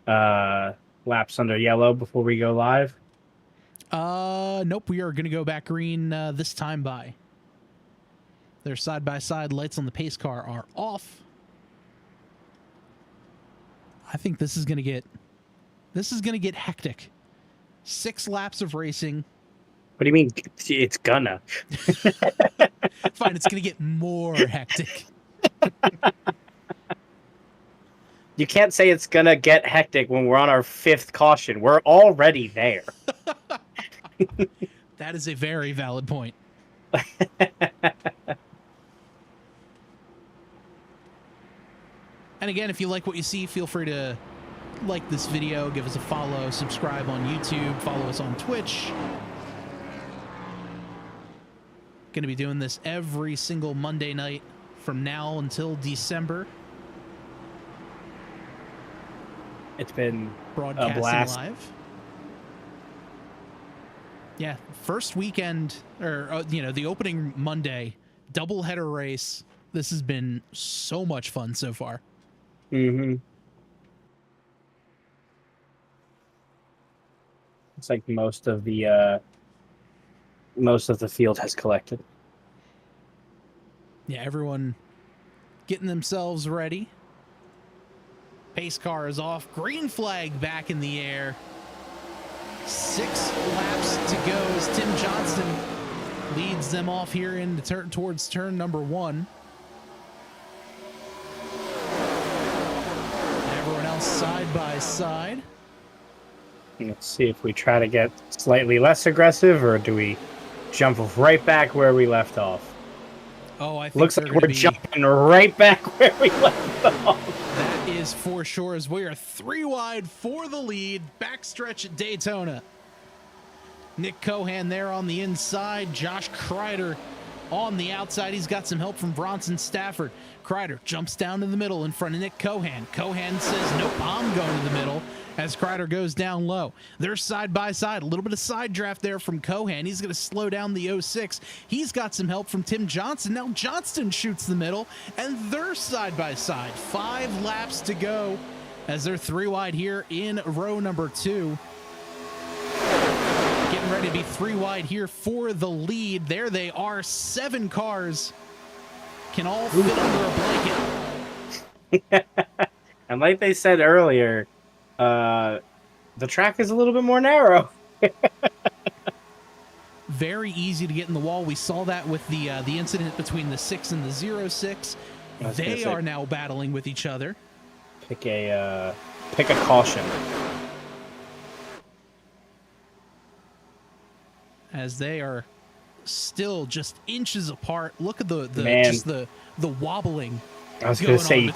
laps under yellow before we go live. Nope. We are going to go back green this time by. Their side-by-side lights on the pace car are off. I think this is going to get hectic. 6 laps of racing. What do you mean it's gonna? Fine, it's going to get more hectic. You can't say it's gonna get hectic when we're on our 5th caution. We're already there. That is a very valid point. And again, if you like what you see, feel free to like this video, give us a follow, subscribe on YouTube, follow us on Twitch. Going to be doing this every single Monday night from now until December. It's been a broadcasting blast. live. Yeah, first weekend, or the opening Monday doubleheader race. This has been so much fun so far. Mm-hmm. It's like most of the field has collected. Yeah, everyone getting themselves ready. Pace car is off. Green flag back in the air. 6 laps to go as Tim Johnston leads them off here into towards turn number 1. Everyone else side by side. Let's see if we try to get slightly less aggressive, or do we jump right back where we left off? Oh, I think Looks like we're jumping right back where we left off. That is for sure, as we are 3 wide for the lead. Backstretch at Daytona. Nick Cohan there on the inside. Josh Kreider on the outside. He's got some help from Bronson Stafford. Kreider jumps down to the middle in front of Nick Cohan. Cohan says, nope, I'm going to the middle, as Kreider goes down low. They're side by side. A little bit of side draft there from Cohan. He's going to slow down the 06. He's got some help from Tim Johnson. Now Johnston shoots the middle, and they're side by side. 5 laps to go as they're 3 wide here in row number 2. Getting ready to be 3 wide here for the lead. There they are. 7 cars can all fit under a blanket. And like they said earlier, the track is a little bit more narrow. Very easy to get in the wall. We saw that with the incident between the 6 and the 06. They are now battling with each other. Pick a caution. As they are still just inches apart. Look at the wobbling. I was going to say,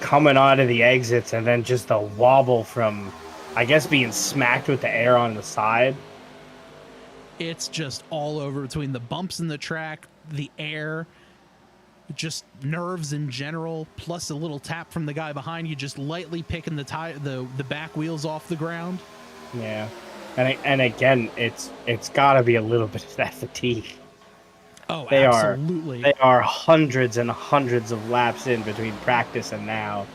coming out of the exits, and then just the wobble from, I guess, being smacked with the air on the side. It's just all over between the bumps in the track, the air, just nerves in general, plus a little tap from the guy behind you, just lightly picking the back wheels off the ground. Yeah. And again, it's got to be a little bit of that fatigue. Oh, they absolutely. They are hundreds and hundreds of laps in between practice and now.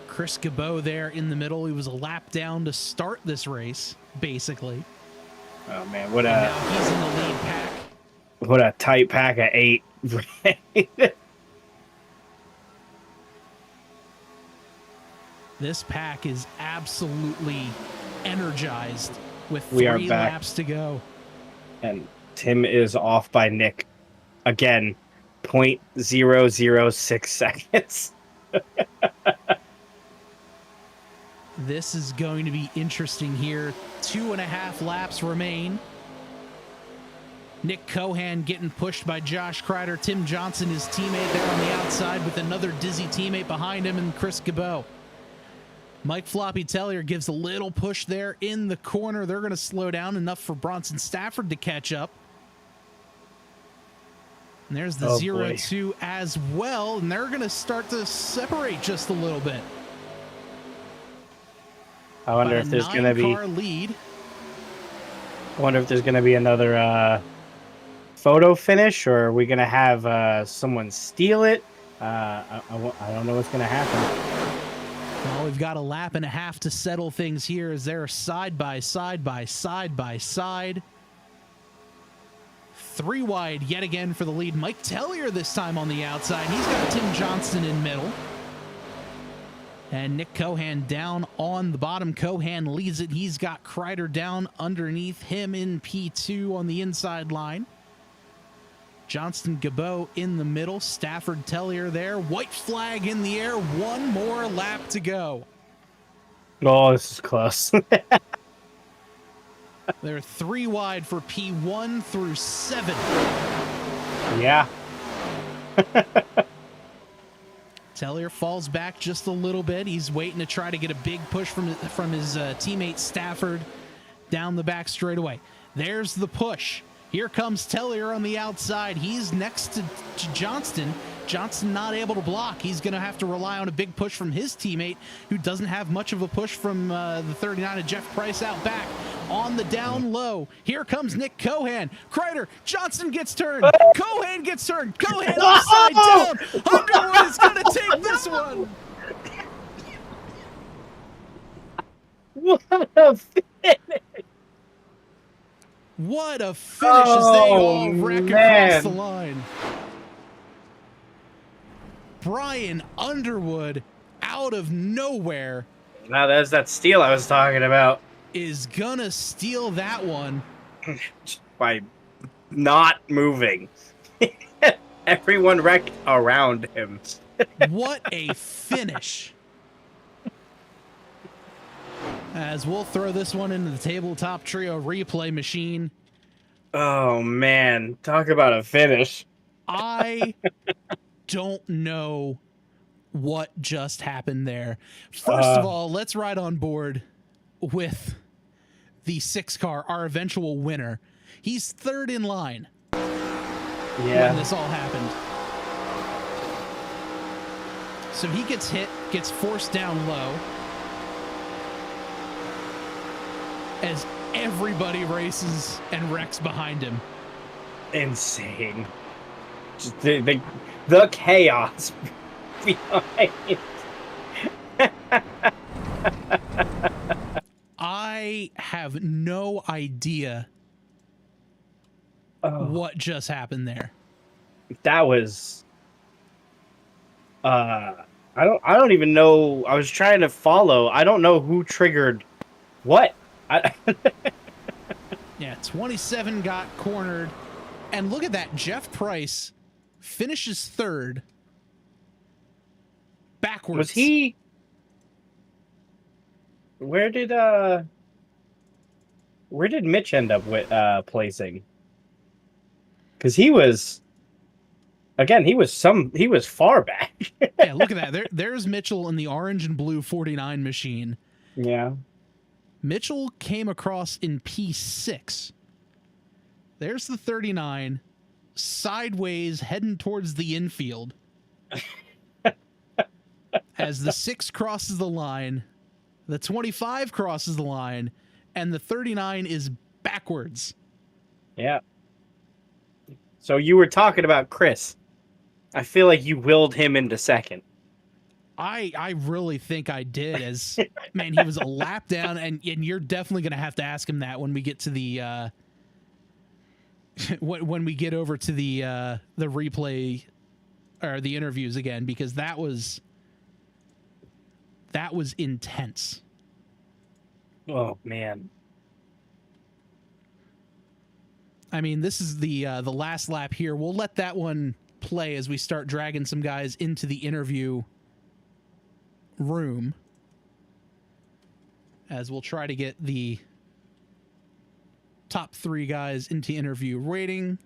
Chris Cabot there in the middle. He was a lap down to start this race, basically. Oh man, now he's in the lead pack. What a tight pack of 8. This pack is absolutely energized with 3 laps to go. And Tim is off by Nick. Again, 0.006 seconds. This is going to be interesting here. 2.5 laps remain. Nick Cohan getting pushed by Josh Kreider. Tim Johnson, his teammate there on the outside, with another dizzy teammate behind him, and Chris Cabot. Mike Floppy Tellier gives a little push there in the corner. They're going to slow down enough for Bronson Stafford to catch up. And there's the 0-2 as well, and they're going to start to separate just a little bit. I wonder if there's going to be lead. I wonder if there's going to be another photo finish, or are we going to have someone steal it? I don't know what's going to happen. Well, we've got a lap and a half to settle things here as they're side by side by side by side. 3 wide yet again for the lead. Mike Tellier this time on the outside. He's got Tim Johnston in middle. And Nick Cohan down on the bottom. Cohan leads it. He's got Kreider down underneath him in P2 on the inside line. Johnston Cabot in the middle. Stafford Tellier there. White flag in the air. 1 more lap to go. Oh, this is close. They're 3 wide for P1 through 7. Yeah. Tellier falls back just a little bit. He's waiting to try to get a big push from his teammate Stafford down the back straightaway. There's the push. Here comes Tellier on the outside. He's next to Johnston. Johnston not able to block. He's going to have to rely on a big push from his teammate, who doesn't have much of a push from the 39 of Jeff Price out back. On the down low, here comes Nick Cohan. Kreider, Johnson gets turned. Cohan gets turned. Cohan upside down. Underwood is going to take this one. What a finish! What a finish as they all wreck across man. the line. Brian Underwood, out of nowhere, Now there's that steal I was talking about. is gonna steal that one. By not moving. Everyone wrecked around him. What a finish. As we'll throw this one into the tabletop trio replay machine. Oh man, talk about a finish. I don't know what just happened there. First of all, let's ride on board with the 6-car, our eventual winner. He's third in line when this all happened. So he gets hit, gets forced down low, as everybody races and wrecks behind him. Insane. Just the chaos behind it. I have no idea what just happened there. That was I don't even know. I was trying to follow. I don't know who triggered what. Yeah, 27 got cornered. And look at that. Jeff Price finishes third. Backwards. Was he? Where did Mitch end up with placing? Because he was far back. Yeah, look at that. There's Mitchell in the orange and blue 49 machine. Yeah. Mitchell came across in P6. There's the 39, sideways heading towards the infield. As the 6 crosses the line, the 25 crosses the line, and the 39 is backwards. Yeah. So you were talking about Chris. I feel like you willed him into second. I really think I did, as man, he was a lap down, and you're definitely going to have to ask him that when we get to the when we get over to the replay or the interviews again, because that was intense. Oh man. I mean, this is the last lap here. We'll let that one play as we start dragging some guys into the interview room, as we'll try to get the top 3 guys into interview waiting.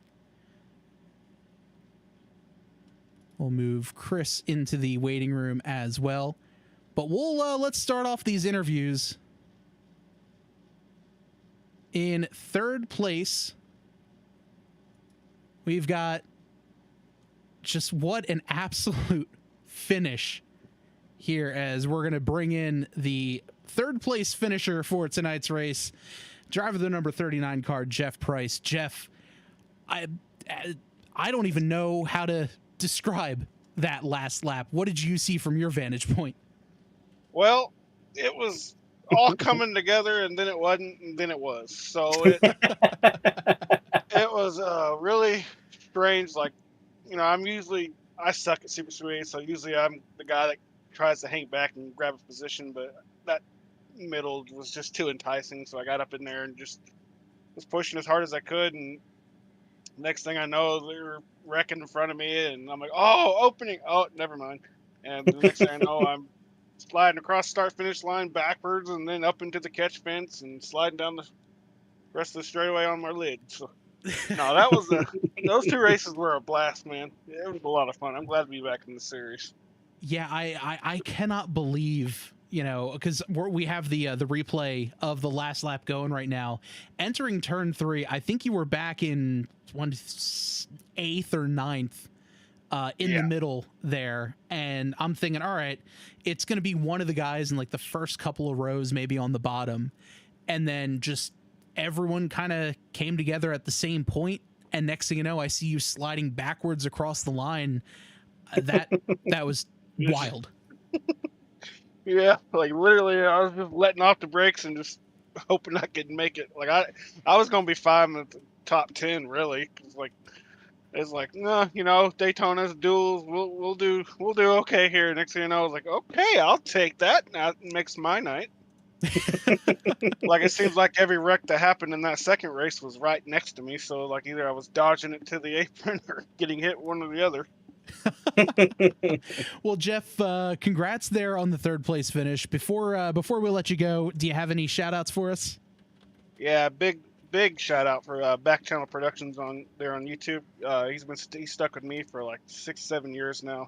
We'll move Chris into the waiting room as well, but we'll let's start off these interviews. In third place, we've got just what an absolute finish here, as we're going to bring in the third place finisher for tonight's race, driver of the number 39 car, Jeff Price. Jeff, I don't even know how to describe that last lap. What did you see from your vantage point? Well, it was all coming together, and then it wasn't, and then it was. So it was really strange. Like, you know, I suck at super speedway, so usually I'm the guy that tries to hang back and grab a position, but that middle was just too enticing, so I got up in there and just was pushing as hard as I could, and next thing I know, they were wrecking in front of me, and I'm like, oh, opening, oh, never mind. And the next thing I know, I'm sliding across start-finish line backwards and then up into the catch fence and sliding down the rest of the straightaway on my lid. So, no, that was those 2 races were a blast, man. It was a lot of fun. I'm glad to be back in the series. Yeah, I cannot believe you know, because we have the replay of the last lap going right now. Entering turn 3, I think you were back in 8th or 9th in the middle there. And I'm thinking, all right, it's going to be one of the guys in like the first couple of rows, maybe on the bottom. And then just everyone kind of came together at the same point. And next thing you know, I see you sliding backwards across the line. That was wild. Yeah, like literally, I was just letting off the brakes and just hoping I could make it. Like I was gonna be fine with the top 10, really. 'Cause like it's like, no, you know, Daytona's duels. We'll do okay here. Next thing you know, I was like, okay, I'll take that. That makes my night. Like it seems like every wreck that happened in that second race was right next to me. So like either I was dodging it to the apron or getting hit, one or the other. Well, Jeff, congrats there on the 3rd place finish. Before we let you go, do you have any shout outs for us? Yeah, big shout out for Back Channel Productions on YouTube. He's stuck with me for like 6-7 years now.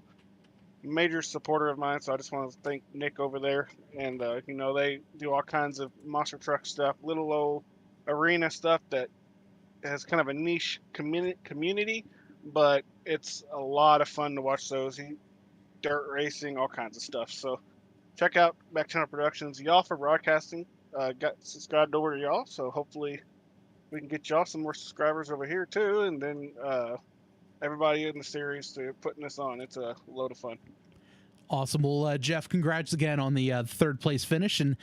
Major supporter of mine, so I just want to thank Nick over there. And you know, they do all kinds of monster truck stuff, little old arena stuff that has kind of a niche community, but it's a lot of fun to watch those. Dirt racing, all kinds of stuff. So check out Back Channel Productions. Y'all for broadcasting. Got subscribed over to y'all, so hopefully we can get y'all some more subscribers over here too, and then everybody in the series to putting this on. It's a load of fun. Awesome. Well, Jeff, congrats again on the 3rd place finish, and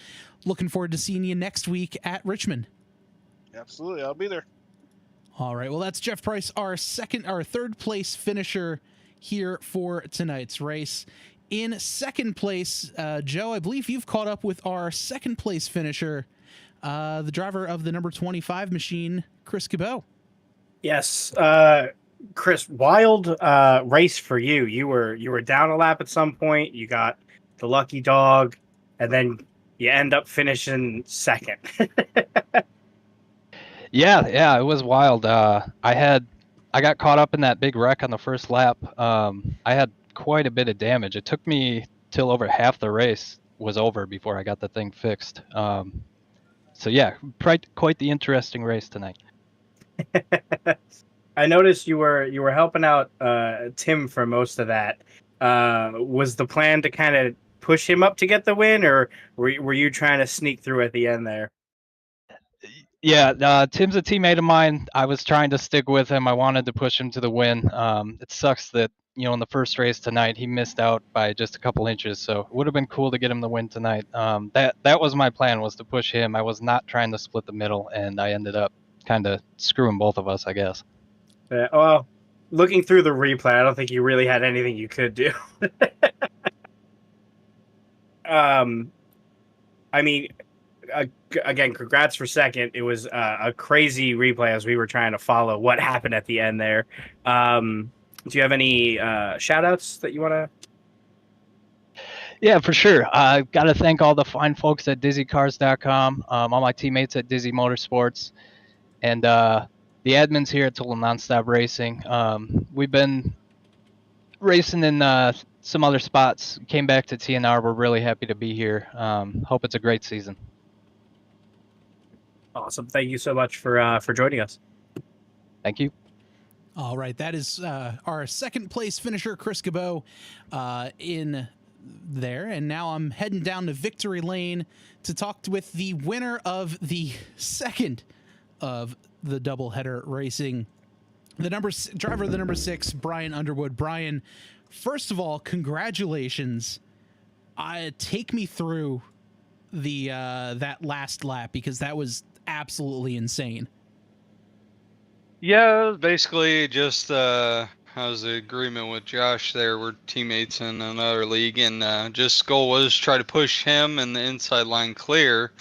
looking forward to seeing you next week at Richmond. Absolutely, I'll be there. All right. Well, that's Jeff Price, our 3rd place finisher here for tonight's race. In 2nd place, Joe, I believe you've caught up with our 2nd place finisher, the driver of the number 25 machine, Chris Cabot. Yes, Chris, wild race for you. You were down a lap at some point. You got the lucky dog, and then you end up finishing 2nd. Yeah, it was wild. I got caught up in that big wreck on the first lap. I had quite a bit of damage. It took me till over half the race was over before I got the thing fixed. So yeah, quite the interesting race tonight. I noticed you were helping out Tim for most of that. Was the plan to kind of push him up to get the win, or were you trying to sneak through at the end there? Yeah, Tim's a teammate of mine. I was trying to stick with him. I wanted to push him to the win. It sucks that, you know, in the first race tonight, he missed out by just a couple inches. So it would have been cool to get him the win tonight. That was my plan, was to push him. I was not trying to split the middle, and I ended up kind of screwing both of us, I guess. Well, looking through the replay, I don't think you really had anything you could do. I mean, again, congrats for 2nd. It was a crazy replay as we were trying to follow what happened at the end there. Do you have any shout outs that you want to? Yeah, for sure. Got to thank all the fine folks at DizzyCars.com, all my teammates at Dizzy Motorsports, and the admins here at Total Nonstop Racing. We've been racing in some other spots. Came back to TNR. We're really happy to be here. Hope it's a great season. Awesome. Thank you so much for joining us. Thank you. All right. That is our 2nd place finisher, Chris Cabot, in there. And now I'm heading down to Victory Lane to talk with the winner of the 2nd of the doubleheader racing, driver of the number 6, Brian Underwood. Brian, first of all, congratulations. Take me through the that last lap, because that was absolutely insane. Yeah, basically just I was in agreement with Josh there. We're teammates in another league, and just goal was try to push him and the inside line clear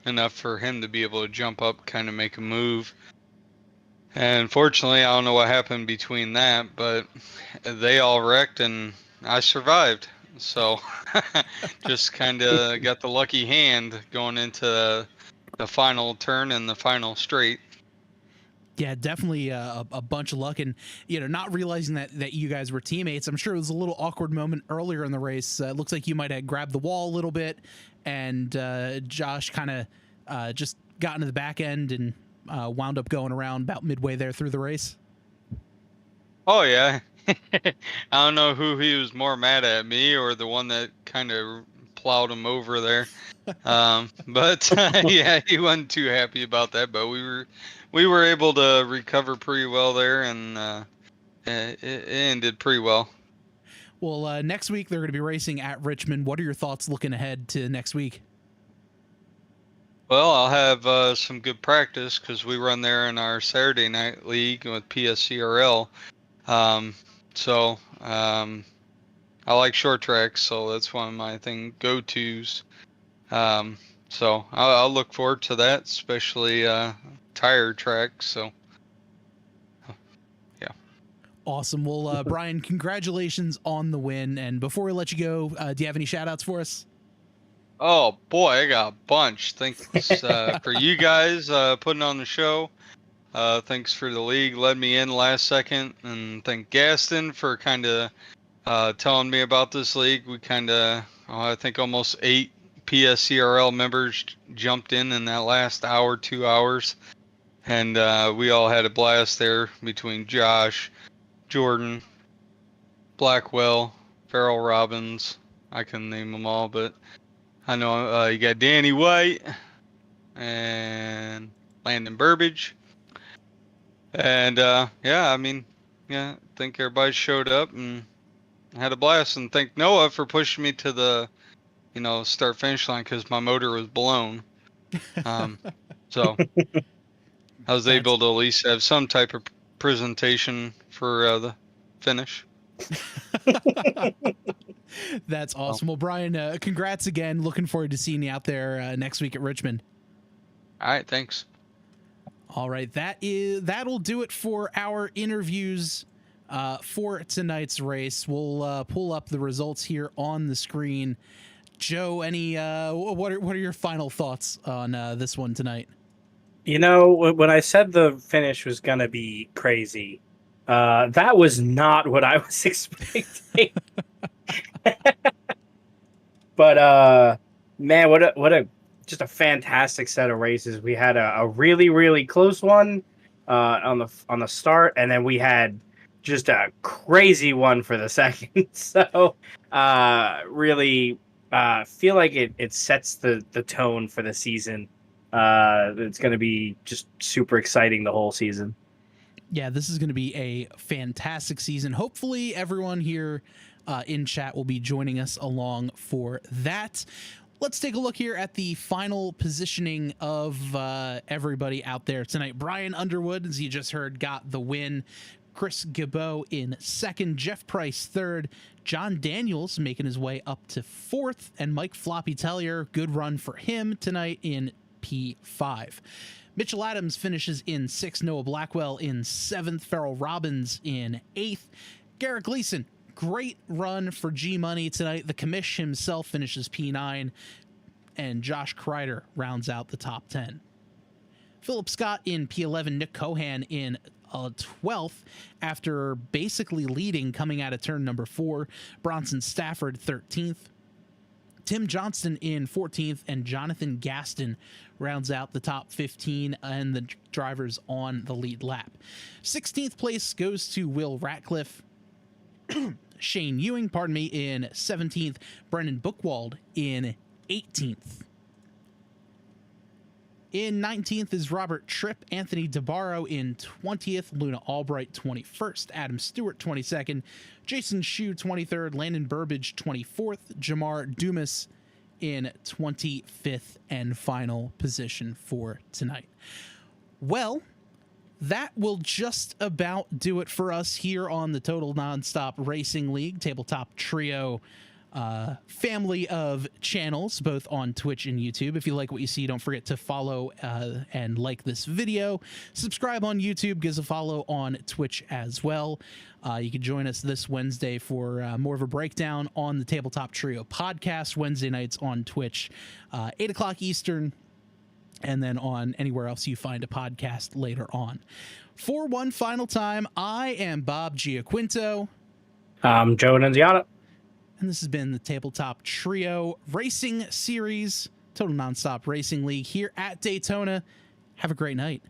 enough for him to be able to jump up, kind of make a move. And fortunately, I don't know what happened between that, but they all wrecked and I survived. So just kind of got the lucky hand going into the final turn and the final straight. Yeah, definitely a bunch of luck, and not realizing that you guys were teammates. I'm sure it was a little awkward moment earlier in the race. It looks like you might have grabbed the wall a little bit, and Josh kind of just got into the back end and wound up going around about midway there through the race. Oh yeah. I don't know who he was more mad at, me or the one that kind of plowed him over there. But yeah, he wasn't too happy about that. But we were able to recover pretty well there, and it ended pretty well. Well, next week they're going to be racing at Richmond. What are your thoughts looking ahead to next week? Well, I'll have some good practice because we run there in our Saturday night league with PSCRL. I like short tracks, so that's one of my go-tos. So I'll look forward to that, especially tire tracks. So yeah. Awesome. Well, Brian, congratulations on the win. And before we let you go, do you have any shout outs for us? Oh boy, I got a bunch. Thanks for you guys putting on the show. Thanks for the league, led me in last second, and thank Gaston for kind of telling me about this league. We kind of, I think almost 8 PSCRL members jumped in that last hour, 2 hours, and we all had a blast there between Josh, Jordan, Blackwell, Farrell Robbins. I couldn't name them all, but I know you got Danny White and Landon Burbage. And I think everybody showed up and had a blast. And thank Noah for pushing me to the, start finish line because my motor was blown. So I was able to at least have some type of presentation for the finish. That's awesome. Well, Brian, congrats again. Looking forward to seeing you out there next week at Richmond. All right, thanks. All right, that'll do it for our interviews for tonight's race. We'll pull up the results here on the screen. Joe, what are your final thoughts on this one tonight? When I said the finish was gonna be crazy, that was not what I was expecting. But man, what a just a fantastic set of races. We had a really, really close one on the start, and then we had just a crazy one for the second. So really feel like it sets the tone for the season. It's going to be just super exciting the whole season. Yeah, this is going to be a fantastic season. Hopefully everyone here in chat will be joining us along for that. Let's take a look here at the final positioning of everybody out there tonight. Brian Underwood, as you just heard, got the win. Chris Gabot in second, Jeff Price third, John Daniels making his way up to fourth, and Mike Floppy Tellier, good run for him tonight in P5. Mitchell Adams finishes in sixth, Noah Blackwell in seventh, Farrell Robbins in eighth, Garrett Gleason, great run for G Money tonight. The commish himself finishes P9, and Josh Kreider rounds out the top 10. Philip Scott in P11, Nick Cohan in 12th after basically leading coming out of turn number 4. Bronson Stafford 13th. Tim Johnston in 14th, and Jonathan Gaston rounds out the top 15 and the drivers on the lead lap. 16th place goes to Will Ratcliffe. Shane Ewing, in 17th. Brendan Bookwald in 18th. In 19th is Robert Tripp. Anthony DeBarro in 20th. Luna Albright 21st. Adam Stewart 22nd. Jason Shue 23rd. Landon Burbage 24th. Jamar Dumas in 25th and final position for tonight. Well, that will just about do it for us here on the Total Nonstop Racing League Tabletop Trio family of channels, both on Twitch and YouTube. If you like what you see, don't forget to follow and like this video. Subscribe on YouTube, give us a follow on Twitch as well. You can join us this Wednesday for more of a breakdown on the Tabletop Trio podcast, Wednesday nights on Twitch, 8 o'clock Eastern, and then on anywhere else you find a podcast later on. For one final time, I am Bob Giaquinto. Joe Nunziata. And this has been the Tabletop Trio Racing Series, Total Nonstop Racing League here at Daytona. Have a great night.